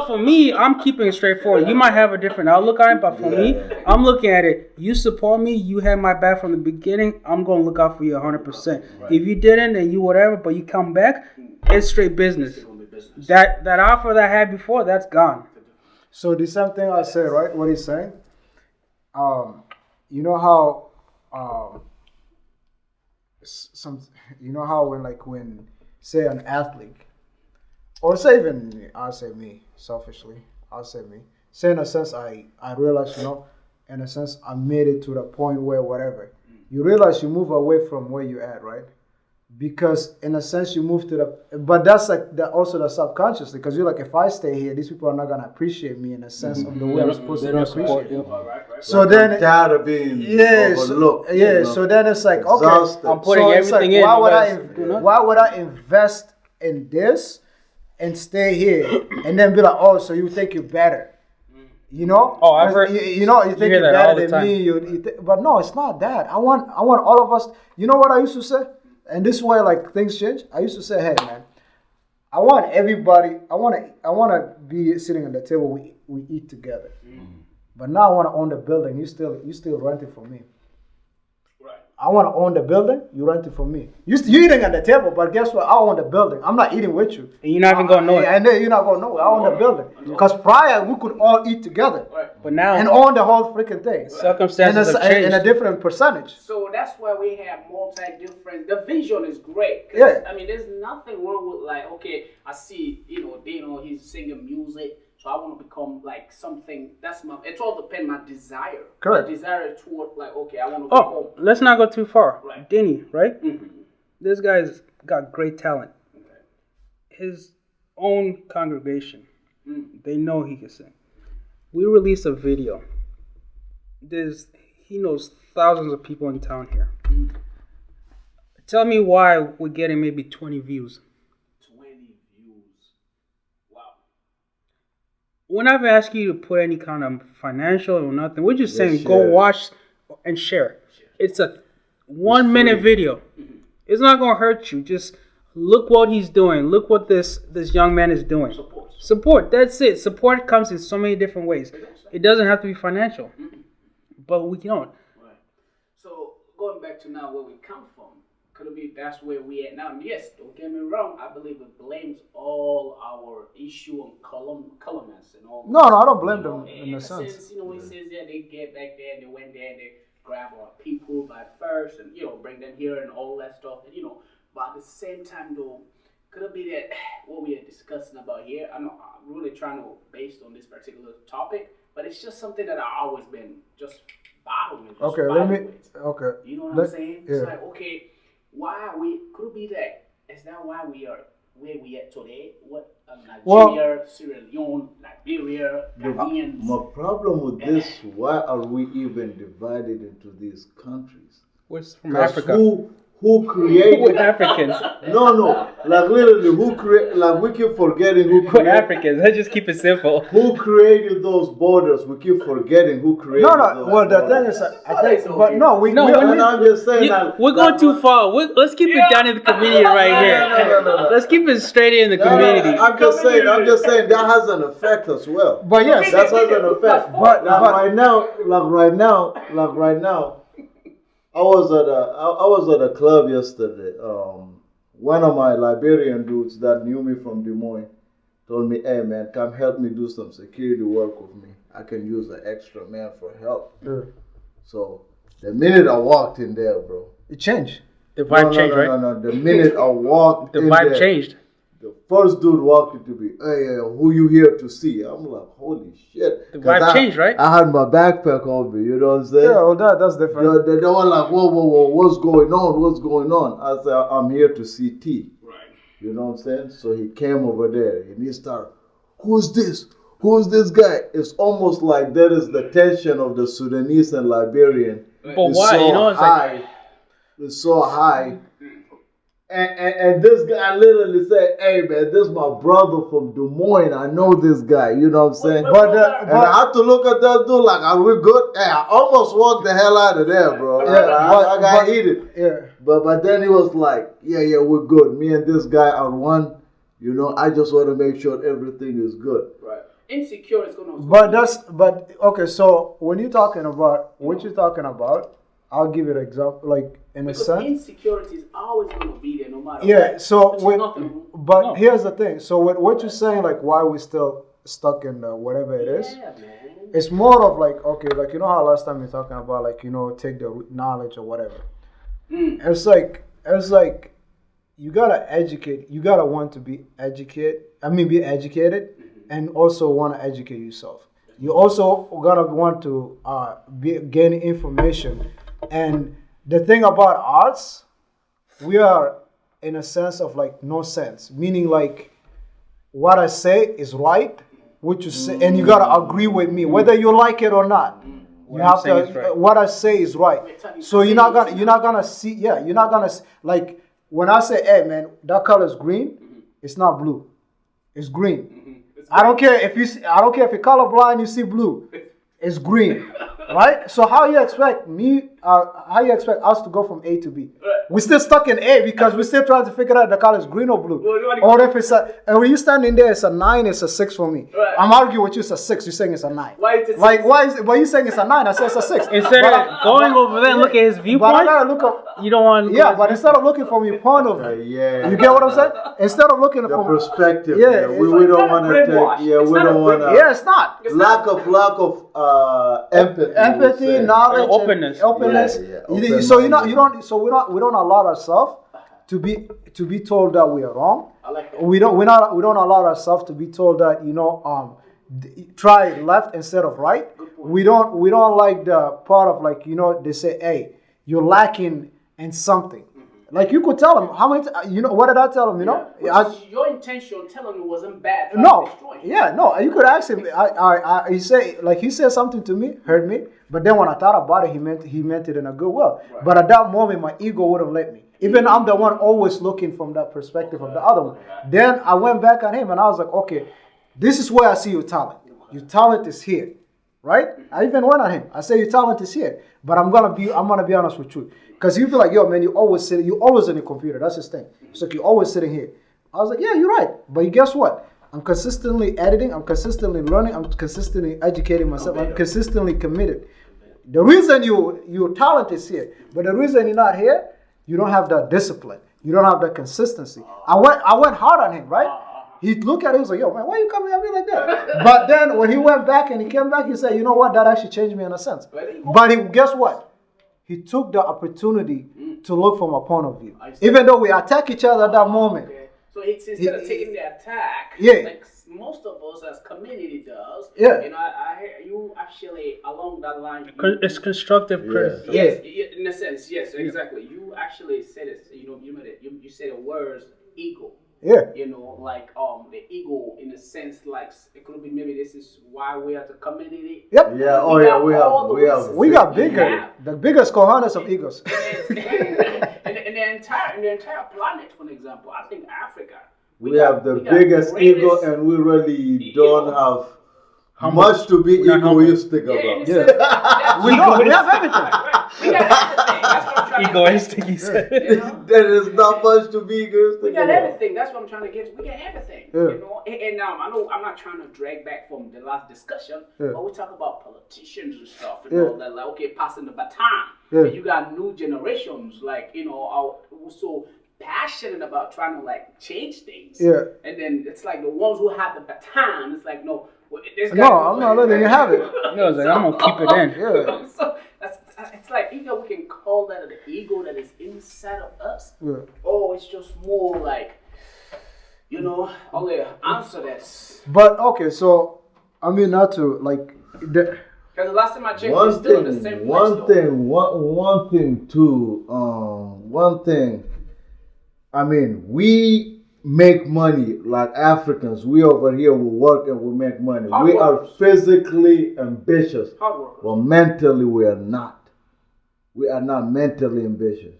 for me, I'm keeping it straightforward. You might have a different outlook on it, but for me, I'm looking at it. You support me. You had my back from the beginning. I'm gonna look out for you 100%. Right. If you didn't, then you whatever. But you come back, it's straight business. That offer that I had before, that's gone.
So the same thing I said, right? What he's saying. You know how when say an athlete, or say even I'll say me selfishly, say in a sense I realize, in a sense I made it to the point where whatever you realize you move away from where you're at, right? Because in a sense you move to but that's like also the subconscious, because you're like, if I stay here, these people are not gonna appreciate me in a sense of the way I'm supposed to be appreciated. So then
tired of being overlooked.
So then it's like,
exhausted.
Okay, I'm putting everything in. Why would I invest in this and stay here and then be like, oh, so you think you're better?
Oh, I've heard.
You think you're better than me. But no, it's not that. I want all of us. You know what I used to say? And this is where like things change. I used to say, hey man, I want everybody. I want to be sitting at the table. We eat together. But now I want to own the building. You still renting from me. Right. I want to own the building. You renting from me. You eating at the table, but guess what? I own the building. I'm not eating with you.
And you're not even going nowhere.
And then you're not going nowhere. I own the building. Because prior we could all eat together.
Right.
But now
and own the whole freaking thing.
Circumstances have changed.
In a different percentage.
So that's why we have multi-different. The vision is great.
Yeah.
I mean, there's nothing wrong with like, okay, I see, Dino, he's singing music. So I want to become like something. It all depends my desire.
Correct.
My desire toward like, okay, I want to.
Oh, let's not go too far.
Right.
Denny, right?
Mm-hmm.
This guy's got great talent.
Okay.
His own congregation, they know he can sing. We release a video. He knows thousands of people in town here. Mm-hmm. Tell me why we're getting maybe 20 views. We're not asking you to put any kind of financial or nothing. We're just saying go watch and share. It's a 1 minute video. It's not going to hurt you. Just look what he's doing. Look what this young man is doing. Support. That's it. Support comes in so many different ways. It doesn't have to be financial. But we don't.
Right. So going back to now where we come from. Could it be that's where we at now? And yes, don't get me wrong. I believe it blames all our issue on columnists and all.
No, I don't blame them in a sense.
He says that they get back there and they went there and they grab our people by first and bring them here and all that stuff and But at the same time though, could it be that what we are discussing about here? I'm really trying to based on this particular topic, but it's just something that I've always been just battling.
Okay.
You know what I'm saying? Yeah. It's like why could it be that? Is that why we are where we are today? What Nigeria, Sierra Leone, Liberia, Ghanaians.
My problem with this: why are we even divided into these countries?
What's from Africa?
Who created
Africans?
No, like literally, who created? Like we keep forgetting who created
Africans. Let's just keep it simple.
Who created those borders? We keep forgetting who created.
No. Well, the thing is, I think, but no,
I'm just saying
we're going too far. Let's keep it down in the community right here.
No.
Let's keep it straight in the community.
I'm just saying that has an effect as well.
But yes,
that has an effect. But right now. I was at a club yesterday. One of my Liberian dudes that knew me from Des Moines told me, "Hey man, come help me do some security work with me. I can use an extra man for help."
Yeah.
So the minute I walked in there, bro,
it changed.
The vibe changed, right?
No. The minute I walked
the
in
vibe
there,
changed.
the first dude walking to me, hey, who you here to see? I'm like, holy shit.
The vibe changed, right?
I had my backpack on me, you know what I'm saying?
Yeah, well, that's different.
They were like, whoa, what's going on? What's going on? I said, I'm here to see T.
Right.
You know what I'm saying? So he came over there and he started, who's this? Who's this guy? It's almost like that is the tension of the Sudanese and Liberian.
But
It's
why?
so
You know, it's
high.
like
It's so high. And this guy literally said, hey man, this is my brother from Des Moines. I know this guy. You know what I'm saying? And I had to look at that dude like, are we good? Hey, I almost walked the hell out of there, bro. I got heated.
Yeah.
But then he was like, yeah, we're good. Me and this guy are one. You know, I just want to make sure everything is good.
Right. Insecure is gonna.
But okay. So when you're talking about what you're talking about, I'll give you an example. Like in
because
a sense,
insecurity is always gonna be there, no matter.
yeah.
what.
So
Which is
when,
nothing.
but
No.
here's the thing. So what you're saying, like why we still stuck in whatever it is.
Yeah, man.
It's more of like, okay, like you know how last time we were talking about like, you know, take the knowledge or whatever. It's like you gotta educate. You gotta want to be educated. Be educated, and also want to educate yourself. You also gotta want to gain information. And the thing about arts, we are in a sense of like no sense, meaning like what I say is right, what you say, and you gotta agree with me, whether you like it or not. You have to.
Right.
What I say is right. So you're not gonna see. Yeah, you're not gonna like when I say, "Hey, man, that color is green." It's not blue. It's green. I don't care if you're colorblind. You see blue. It's green, right? So how you expect me? How you expect us to go from A to B? We're still stuck in A because we're still trying to figure out if the color is green or blue, or if it's and when you standing there, it's a 9, it's a 6 for me.
Right.
I'm arguing with you, it's a 6. You're saying it's a 9.
Why is it
Like
6?
why is it? Why you saying it's a 9? I say it's a 6.
instead of going over there and look at his
But I
viewpoint,
gotta look up.
you don't want.
Yeah, but instead of looking from your point of view,
Yeah.
you get what I'm saying? Instead of looking
The
from
perspective.
Yeah,
Yeah,
it's
we
like-
don't want to
brainwash.
take. Yeah,
It's
we
not a
don't want to.
yeah, it's not
Lack of empathy.
empathy,
we say.
knowledge,
And openness.
openness.
Yeah.
So we don't allow ourselves to be told that we are wrong.
I like that.
We don't allow ourselves to be told that try left instead of right. We don't like the part of like they say, hey, you're lacking in something. Like you could tell them how many what did I tell them?
Your intention telling you wasn't bad.
No, yeah, no. You could ask him. He said something to me, hurt me. But then when I thought about it, he meant it in a good way.
Right.
But at that moment, my ego wouldn't let me. Even I'm the one always looking from that perspective of the other one. Then I went back on him and I was like, okay, this is where I see your talent. Your talent is here, right? I even went on him. I said your talent is here, but I'm gonna be honest with you. Because you feel like, yo, man, you always in your computer. That's his thing. It's like you're always sitting here. I was like, yeah, you're right. But guess what? I'm consistently editing. I'm consistently learning. I'm consistently educating myself. I'm consistently committed. The reason your talent is here, but the reason you're not here, you don't have that discipline. You don't have that consistency. I went hard on him, right? He'd look at it, he was like, yo, man, why are you coming at me like that? But then when he went back and he came back, he said, you know what? That actually changed me in a sense. But guess what? He took the opportunity to look from a point of view. Even though we attack each other at that moment.
Okay. So it's instead of taking the attack,
Yeah.
like most of us as community does.
Yeah.
I hear you actually along that line.
It's constructive criticism.
Yes, in a sense, yes, exactly. You actually said it. You made it. You said the words ego.
Yeah.
Like the ego in a sense, like it could be maybe this is why we are the community.
Yep.
Yeah.
We got
We
all the
have.
reasons.
We got bigger.
Yeah.
The biggest cojones of egos.
in the entire planet, for example, I think Africa.
We have the biggest ego, and we really don't have much to be egoistic about.
Yeah. We have everything.
We got everything. That's what I'm trying to
Egoistic, he said.
There is not much to be egoistic
We got
about.
everything. That's what I'm trying to get. We got everything.
Yeah.
And now I know I'm not trying to drag back from the last discussion, but we talk about politicians and stuff and all that. Like, okay, passing the baton.
Yeah.
And you got new generations, like are so passionate about trying to like change things.
Yeah.
And then it's like the ones who have the baton. It's like this guy.
No, I'm not letting you have it.
No, it's like, I'm gonna keep it in.
Yeah.
So it's like we can call that the ego that is inside of us.
Yeah.
Oh, it's just more like You know, only answer this.
But okay, so I mean, not to like the.
Because the last time I checked, we're still in the same place.
One thing too. One thing. I mean, we make money like Africans. We over here we work and we make money.
Hard
We
work.
are physically ambitious,
Hard work.
but mentally we are not. We are not mentally ambitious.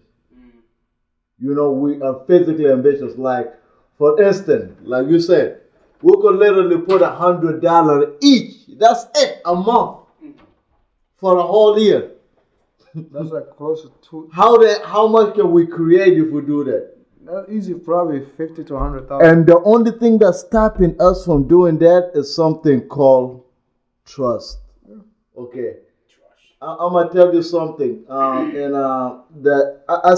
You know, we are physically ambitious. Like, for instance, like you said, we could literally put $100 each. That's it, a month for a whole year.
That's like close to two.
How much can we create if we do that?
That's easy, probably 50 to 100,000.
And the only thing that's stopping us from doing that is something called trust. Okay. I'm gonna tell you something. That I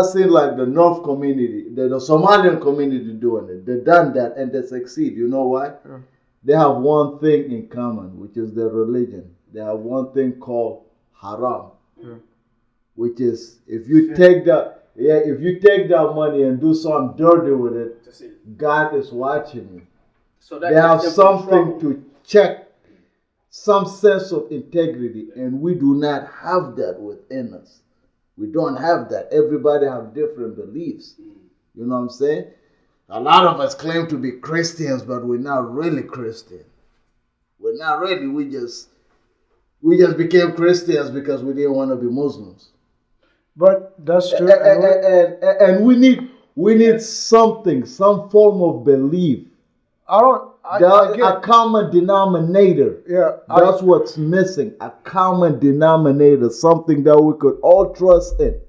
seen like the North community, the Somalian community doing it. They done that and they succeed. You know why?
Yeah.
They have one thing in common, which is their religion. They have one thing called haram, which is if you take that money and do something dirty with it, God is watching you.
So that
They have
gets them in
something
trouble.
to check, some sense of integrity, and we do not have that within us. We don't have that. Everybody have different beliefs. You know what I'm saying? A lot of us claim to be Christians, but we're not really Christian. We're not really. We just became Christians because we didn't want to be Muslims.
But that's true.
And we need something, some form of belief.
I
There's
get.
a common denominator.
Yeah,
That's what's missing. A common denominator, something that we could all trust in.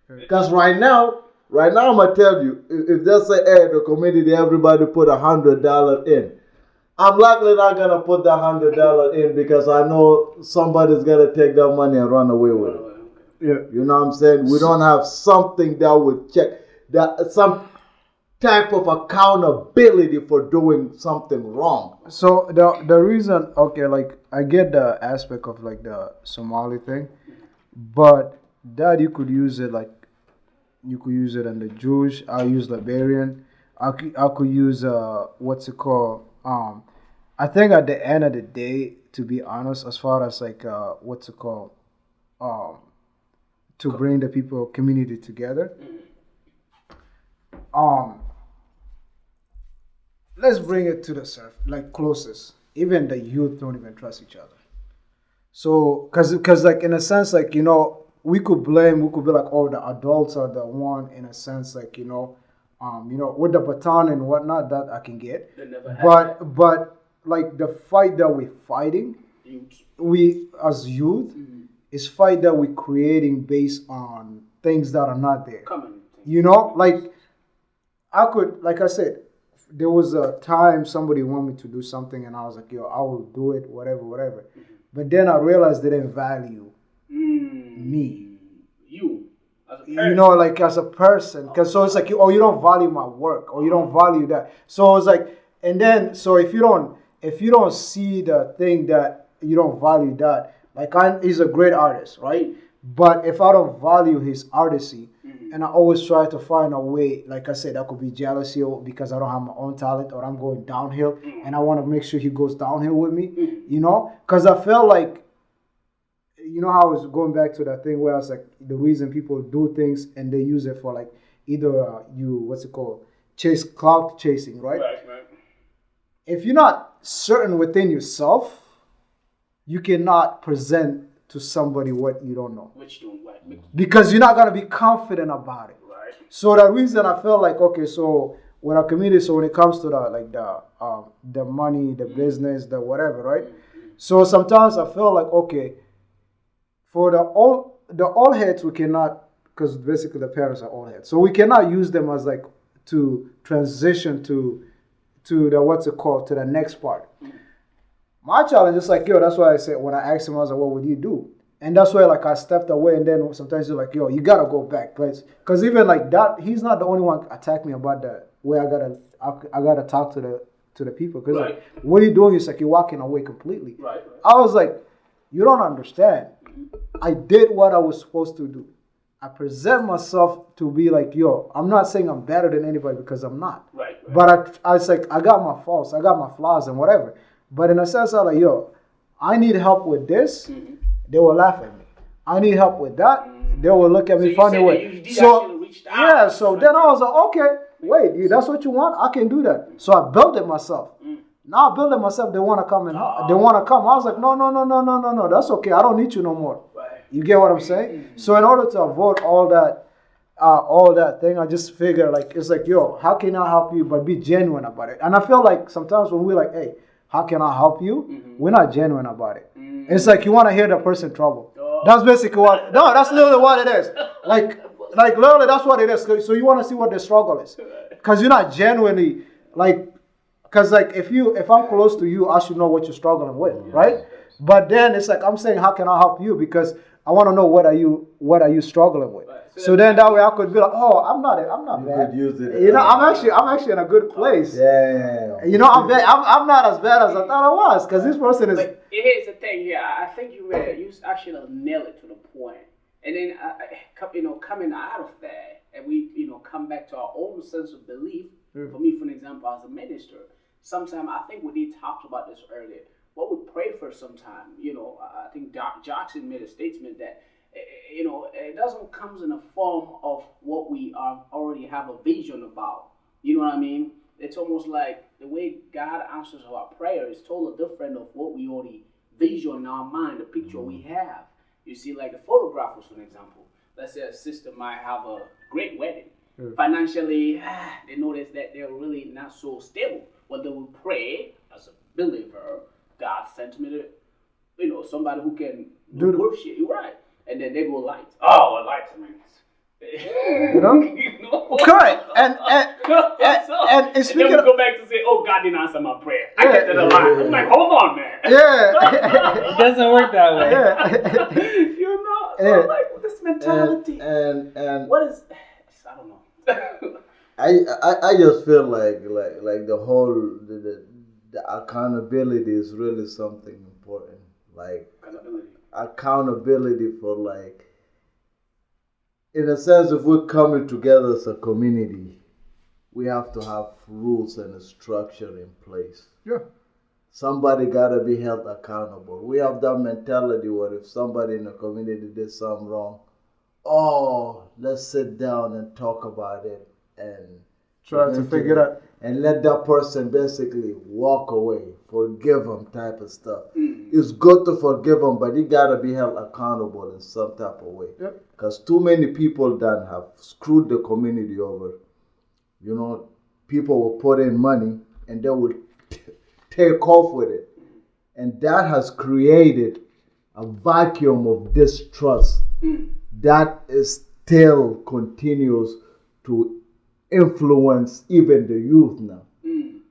Because right now I'm gonna tell you, if they say, hey, the community, everybody put $100 in, I'm likely not gonna put that $100 in because I know somebody's gonna take that money and run away with it.
Yeah.
You know what I'm saying? We don't have something that would check that some type of accountability for doing something wrong.
So the reason, okay, like I get the aspect of like the Somali thing, but that you could use it like you could use it in the Jewish. I'll use Liberian. I could use what's it called? I think at the end of the day, to be honest, as far as like what's it called? To bring the people community together. Let's bring it to the surf, like closest. Even the youth don't even trust each other. So, cause like in a sense, like we could be like, oh, the adults are the one in a sense, like with the baton and whatnot that I can get.
They never had
But like the fight that we're fighting,
youth.
we as youth is fight that we're creating based on things that are not there.
Common.
Like like I said, there was a time somebody wanted me to do something and I was like, yo, I will do it, whatever. But then I realized they didn't value me.
You. As a parent.
Like as a person. Cause so it's like, oh, you don't value my work or you don't value that. So it's like, and then, so if you don't see the thing that you don't value that, like he's a great artist, right? But if I don't value his artistry, and I always try to find a way, like I said, that could be jealousy or because I don't have my own talent or I'm going downhill and I want to make sure he goes downhill with me, Because I felt like, how I was going back to that thing where I was like, the reason people do things and they use it for like either clout chasing, right?
Right.
If you're not certain within yourself, you cannot present to somebody what you don't know.
Which you don't like.
Because you're not going to be confident about it.
Right.
So the reason I felt like, okay, so when our community, so when it comes to the money, the business, the whatever, right? So sometimes I feel like, okay, for the old heads, we cannot, because basically the parents are old heads. So we cannot use them as like to transition to the the next part. My challenge is like, yo, that's why I said, when I asked him, I was like, what would you do? And that's why like I stepped away and then sometimes you're like, yo, you gotta go back, please. Because even like that, he's not the only one attack me about that where I gotta talk to the people. Because like, what are you doing? It's like you're walking away completely.
Right.
I was like, you don't understand. I did what I was supposed to do. I present myself to be like, yo, I'm not saying I'm better than anybody because I'm not.
Right.
But I was like, I got my faults, I got my flaws and whatever. But in a sense, I'm like, yo, I need help with this. They will laugh at me. I need help with that. They will look at me funny way. So yeah, so then I was like, okay, wait, that's what you want? I can do that. So I built it myself. Now I built it myself. They want to come and they want to come. I was like, no. That's okay. I don't need you no more. You get what I'm saying? So in order to avoid all that thing, I just figured like it's like, yo, how can I help you? But be genuine about it. And I feel like sometimes when we're like, hey, how can I help you? We're not genuine about it. It's like you want to hear the person trouble. That's basically what. No, that's literally what it is. Like literally, that's what it is. So you want to see what the struggle is, because you're not genuinely like. Because like if I'm close to you, I should know what you're struggling with, right? But then it's like I'm saying, how can I help you? Because I want to know what are you struggling with. So then that way I could be like, oh, I'm not bad.
Could use it.
You know, I'm actually in a good place.
Yeah.
You know, I'm not as bad as I thought I was, because this person is.
But here's the thing here. I think you actually nailed it to the point. And then, coming out of that, and we, come back to our own sense of belief. For me, for example, as a minister, sometimes I think we did talk about this earlier. What we pray for sometimes, I think Jackson made a statement that, it doesn't come in a form of what we already have a vision about. You know what I mean? It's almost like the way God answers our prayer is totally different of what we already vision in our mind, the picture we have. You see, like the photographers, for example. Let's say a sister might have a great wedding. Financially, they notice that they're really not so stable. Well, they will pray as a believer, God sent me to, somebody who can do worship. You're right. And then they will light. Oh, a light, man.
Correct. And speaking
then we go back to say, oh, God didn't answer my prayer. I get that a lot. I'm like, hold on, man.
Yeah.
It doesn't work that way.
Yeah.
So like this mentality.
And
what is? I don't know.
I just feel like the whole the accountability is really something important. Like accountability for like. In a sense, if we're coming together as a community, we have to have rules and a structure in place.
Yeah.
Somebody gotta be held accountable. We have that mentality where if somebody in the community did something wrong, let's sit down and talk about it and
try to figure it out.
And let that person basically walk away, forgive them type of stuff. It's good to forgive them, but you gotta be held accountable in some type of way.
Yep.
Because too many people that have screwed the community over. People will put in money and they will take off with it. And that has created a vacuum of distrust that is still continues to influence even the youth now.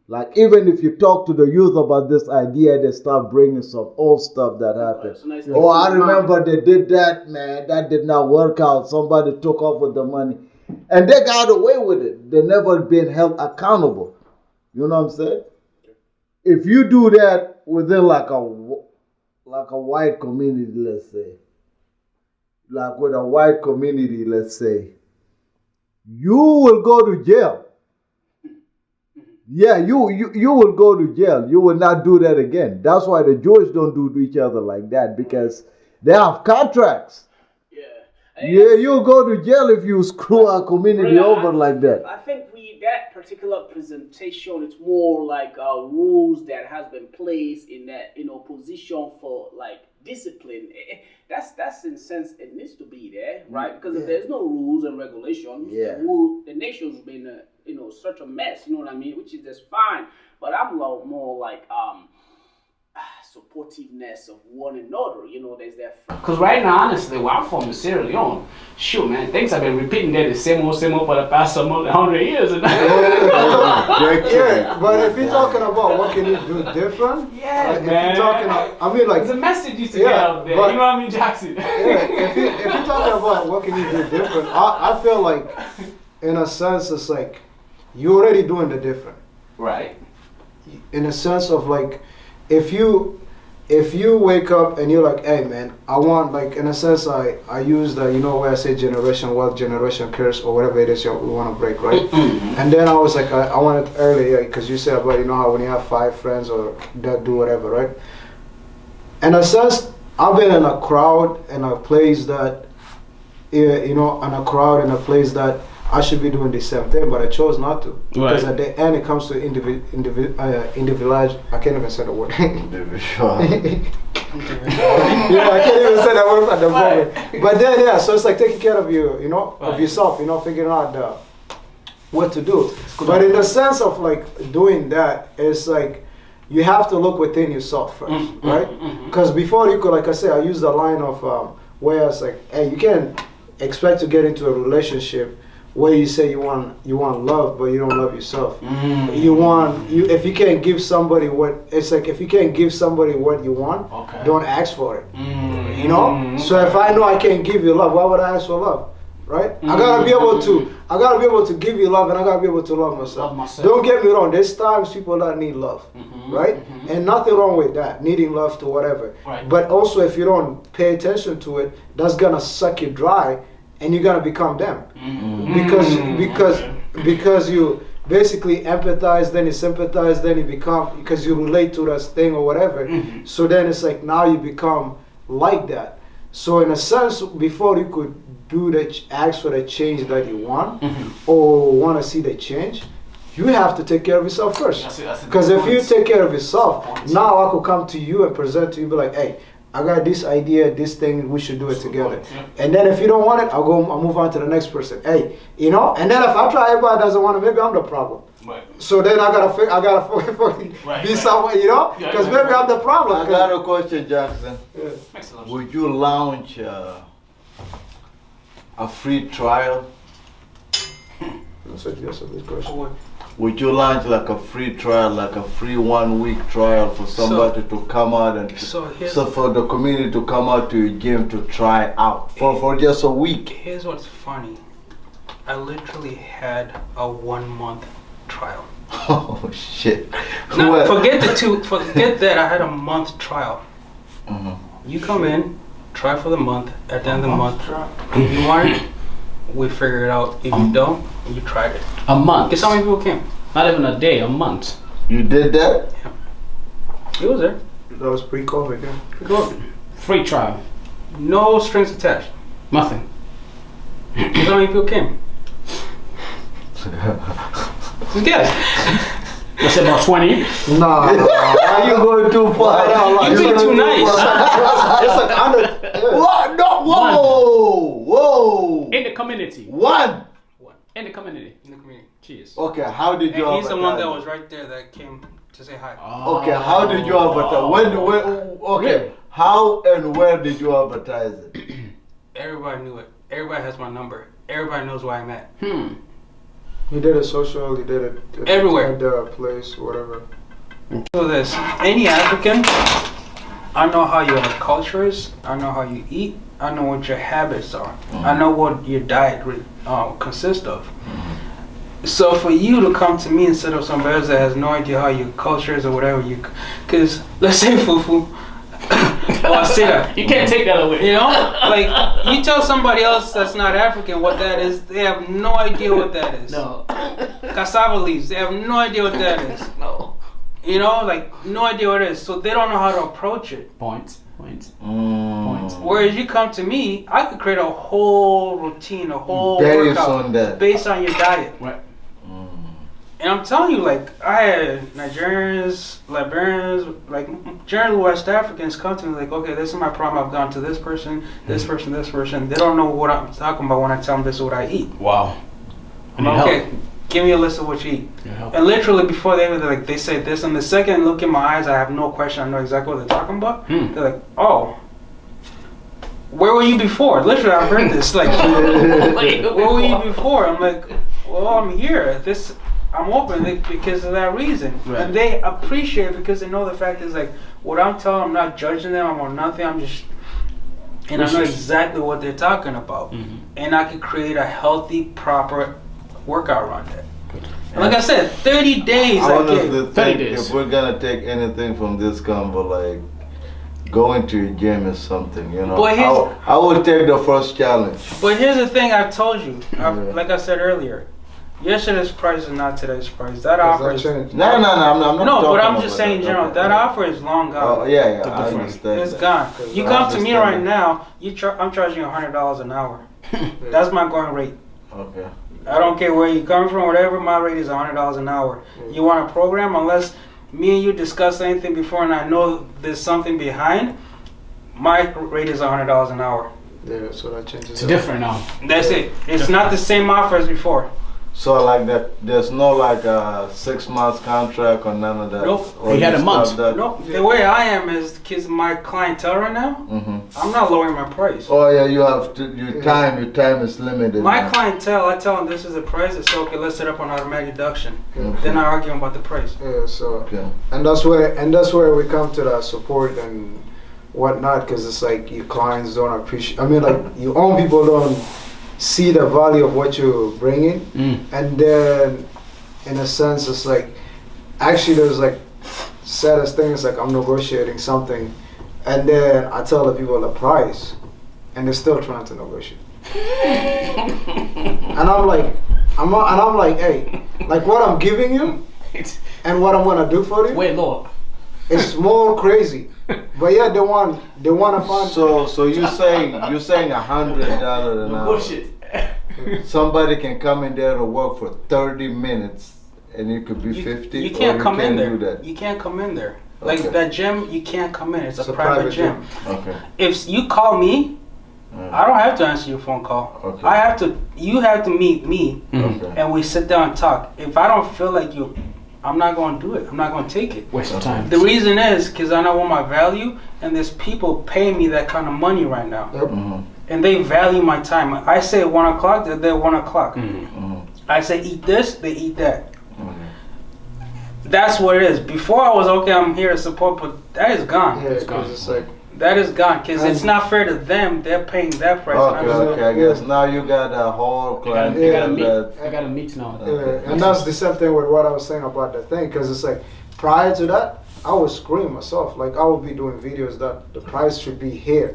Like even if you talk to the youth about this idea, they start bringing some old stuff that happened. I remember they did that, man. That did not work out. Somebody took off with the money. And they got away with it. They never been held accountable. You know what I'm saying? If you do that within like a white community, let's say. Like with a white community, let's say. You will go to jail. Yeah, you will go to jail. You will not do that again. That's why the Jewish don't do to each other like that, because they have contracts. Yeah, you'll go to jail if you screw our community over like that.
I think that particular presentation, it's more like rules that has been placed in that position for like discipline. That's in sense it needs to be there, right? Because if there's no rules and regulations, the nation's been such a mess. You know what I mean? Which is just fine. But I'm more like supportiveness of one another. There's that. Because right now, honestly, where I'm from, Sierra Leone, shoot, man, things have been repeating there the same old for the past 100 years.
Yeah, but if you're talking about what can you do different,
man.
If you're talking,
there's a message you to get out there. You know what I mean, Jackson?
If you're talking about what can you do different, I feel like, in a sense, it's like you're already doing the different.
Right.
In a sense of like, if you if you wake up and you're like, hey man, I want, like, in a sense, I use the, you know, where I say generation wealth, generation curse, or whatever it is we want to break, right? And then I was like, I wanted earlier, because you said about, you know, how when you have 5 friends or that do whatever, right? In a sense, I've been in a crowd, in a place that, you know, in a crowd, in a place that I should be doing the same thing, but I chose not to. Because at the end, it comes to individual. I can't even say the word.
Individual.
Yeah, I can't even say that word at the moment. But then, yeah, so it's like taking care of you, you know, of yourself, you know, figuring out what to do. But in the sense of like doing that, it's like you have to look within yourself first, right? Because before you could, like I said, I use the line of where it's like, hey, you can't expect to get into a relationship where you say you want love, but you don't love yourself. If you can't give somebody what, it's like if you can't give somebody what you want, don't ask for it. You know. So if I know I can't give you love, why would I ask for love? Right? I gotta be able to give you love, and I gotta be able to love myself. Don't get me wrong. There's times people that need love, right? And nothing wrong with that, needing love to whatever. But also, if you don't pay attention to it, that's gonna suck you dry. And you're gonna become them, because you basically empathize, then you sympathize, then you become, because you relate to that thing or whatever. So then it's like now you become like that. So in a sense, before you could do ask for the change that you want or want to see the change, you have to take care of yourself first. Because if you take care of yourself, now I could come to you and present to you, be like, hey, I got this idea, this thing, we should do it together. And then if you don't want it, I'll move on to the next person. Hey, you know, and then if I try, everybody doesn't want it, maybe I'm the problem. So then I gotta be someone, you know, because maybe I'm the problem.
I got a question, Jackson.
Makes a lot of
Would you launch a free trial?
That's a good question.
Would you launch like a free trial, like a free 1-week trial for somebody to come out and so for the community to come out to your gym to try out for just a week?
Here's what's funny. I literally had a 1-month trial.
Oh shit!
Now, forget that. I had a month trial. You come in, try for the month. At the end of the month, if you want it, we figure it out. If you don't, you tried it.
A month.
Guess how many people came?
Not even a day, a month.
You did that?
Yeah. He was there.
That was pre-COVID, yeah.
Pre-COVID.
Free trial.
No strings attached.
Nothing.
Guess how many people came? Guess.
Let's say about 20.
Nah,
Are you going too far?
You're being too nice.
It's like under.
What? No! Whoa!
In the community.
One.
In the community.
In the community.
Cheers.
Okay, how did you?
And he's the one that was right there that came to say hi.
Okay, how did you advertise? When? Okay, how and where did you advertise it?
Everybody knew it. Everybody has my number. Everybody knows where I'm at.
You did it social, you did it
everywhere.
At the place, whatever.
So this, any African, I know how your culture is. I know how you eat. I know what your habits are. I know what your diet consists of. So for you to come to me instead of somebody else that has no idea how your culture is or whatever, because let's say fufu, or I say that.
You can't take that away.
You know, like you tell somebody else that's not African what that is, they have no idea what that is.
No.
Cassava leaves, they have no idea what that is.
No.
You know, like no idea what it is, so they don't know how to approach it.
Point.
Whereas you come to me, I could create a whole routine, a whole
Based
workout
on that.
based on your diet.
Right.
And I'm telling you, like, I had Nigerians, Liberians, like, generally West Africans come to me like, okay, this is my problem. I've gone to this person, this person, this person. They don't know what I'm talking about when I tell them this is what I eat.
Wow.
I'm like, okay, give me a list of what you eat. And literally before they say this, and the second I look in my eyes, I have no question. I know exactly what they're talking about. They're like, oh, where were you before? Literally, I've heard this. Like, where were you before? I'm like, well, I'm here. I'm open because of that reason.
Right.
And they appreciate it because they know the fact is like, what I'm telling them, I'm not judging them, I'm on nothing, and I know exactly what they're talking about. And I can create a healthy, proper workout around that. And like I said, 30 days
I
I
honestly
gave.
think
30 days.
if we're gonna take anything from this combo, like going to your gym is something, you know.
But
I would take the first challenge.
But here's the thing I've told you.
Yeah.
Like I said earlier, yesterday's price is not today's price. That offer is...
No, I'm not
No,
talking
but I'm
about
just saying in
that.
general,
Okay.
that offer is long gone.
Oh, yeah, I understand.
It's
that.
gone. You
I
come to me
understand
right
that.
now, I'm charging you $100 an hour. That's my going rate.
Okay.
I don't care where you come from, whatever, my rate is $100 an hour. You want a program, unless me and you discuss anything before and I know there's something behind, my rate is $100 an hour.
Yeah, so that changes.
It's different now.
That's it. It's not the same offer as before.
So like that, there's no like a 6 months contract or none of that.
Nope.
Or
He had
you
a month.
stop that?
No, the way I am is, because my clientele right now,
Mhm.
I'm not lowering my price.
Oh yeah, you have to. Your time is limited.
My
now.
clientele, I tell them this is the price. They say, okay, let's set up an automatic deduction.
Okay.
Then I argue about the price.
Yeah, so
Okay.
and that's where we come to that support and whatnot, because it's like your clients don't appreciate. I mean, like your own people don't see the value of what you're bringing, and then in a sense, it's like actually there's like saddest thing is like I'm negotiating something, and then I tell the people the price, and they're still trying to negotiate. And I'm like, hey, like what I'm giving you and what I'm gonna do for you,
Wait, Lord.
it's more crazy. But yeah, they want to find.
So you're saying $100 an hour.
Bullshit.
Somebody can come in there to work for 30 minutes, and it could be 50.
You can't
or
come in there.
Do that.
You can't come in there. Like
Okay.
that gym, you can't come in. It's a private gym.
Okay.
If you call me, I don't have to answer your phone call.
Okay.
You have to meet me,
Okay.
and we sit down and talk. If I don't feel like you, I'm not going to do it. I'm not going to take it.
Waste of time.
The reason is because I know what my value, and there's people paying me that kind of money right now,
Mhm.
and they value my time. I say 1 o'clock, they're there 1 o'clock.
Mhm.
I say eat this, they eat that.
Mhm.
That's what it is. Before I was okay, I'm here to support, but that is gone.
Yeah, because it's like
That is gone because it's not fair to them. They're paying that price.
Okay,
and I'm
okay, I guess now you got a whole client
I gotta meet now.
yeah, and that's the same thing with what I was saying about the thing, because it's like prior to that, I would scream myself. Like I would be doing videos that the price should be here,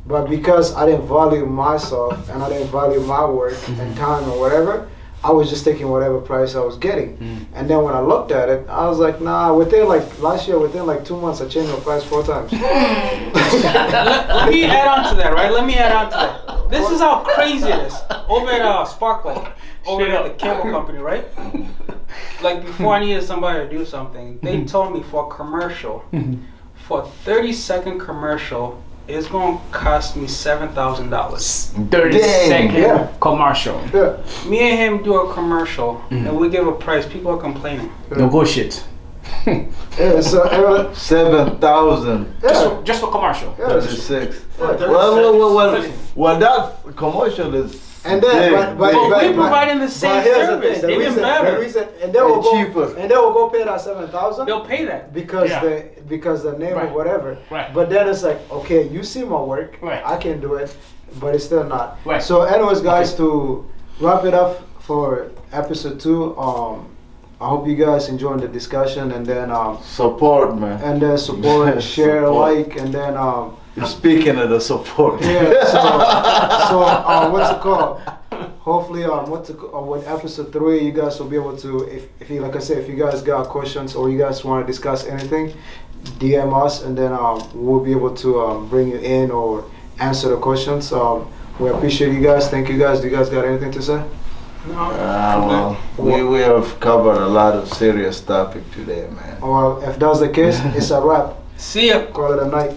but because I didn't value myself and I didn't value my work and time or whatever, I was just taking whatever price I was getting. And then when I looked at it, I was like, nah, within like 2 months, I changed my price 4 times.
Let me add on to that, right? Let me add on to that. This is how crazy it is. Over at Sparklight, over at the cable company, right? Like before I needed somebody to do something, they told me for a commercial, for a 30-second commercial, it's going to cost me $7,000.
30-second
yeah.
commercial.
Yeah.
Me and him do a commercial, and we give a price. People are complaining.
Negotiate.
Yeah, so
7,000.
yeah.
Just for commercial.
Yeah.
36.
Yeah.
Well, that commercial is
And then,
big,
but
we're providing the same
but here's the
service.
thing,
Even better.
and they will
And
go
cheaper.
and they will go pay that 7,000
They'll pay that.
because
Yeah.
because the name
Right.
or whatever.
Right.
But then it's like, okay, you see my work,
Right.
I can do it, but it's still not.
Right.
So, anyways, guys, to wrap it up for episode 2, I hope you guys enjoyed the discussion, and then
support, man.
support, share,
Support.
like, and then
Speaking of the support.
yeah. So what's it called? Hopefully, with episode 3, you guys will be able to, if you, like I said, if you guys got questions or you guys want to discuss anything, DM us, and then we'll be able to bring you in or answer the questions. We appreciate you guys. Thank you guys. Do you guys got anything to say?
Well, we have covered a lot of serious topic today, man.
Well, if that's the case, it's a wrap.
See ya.
Call it a night.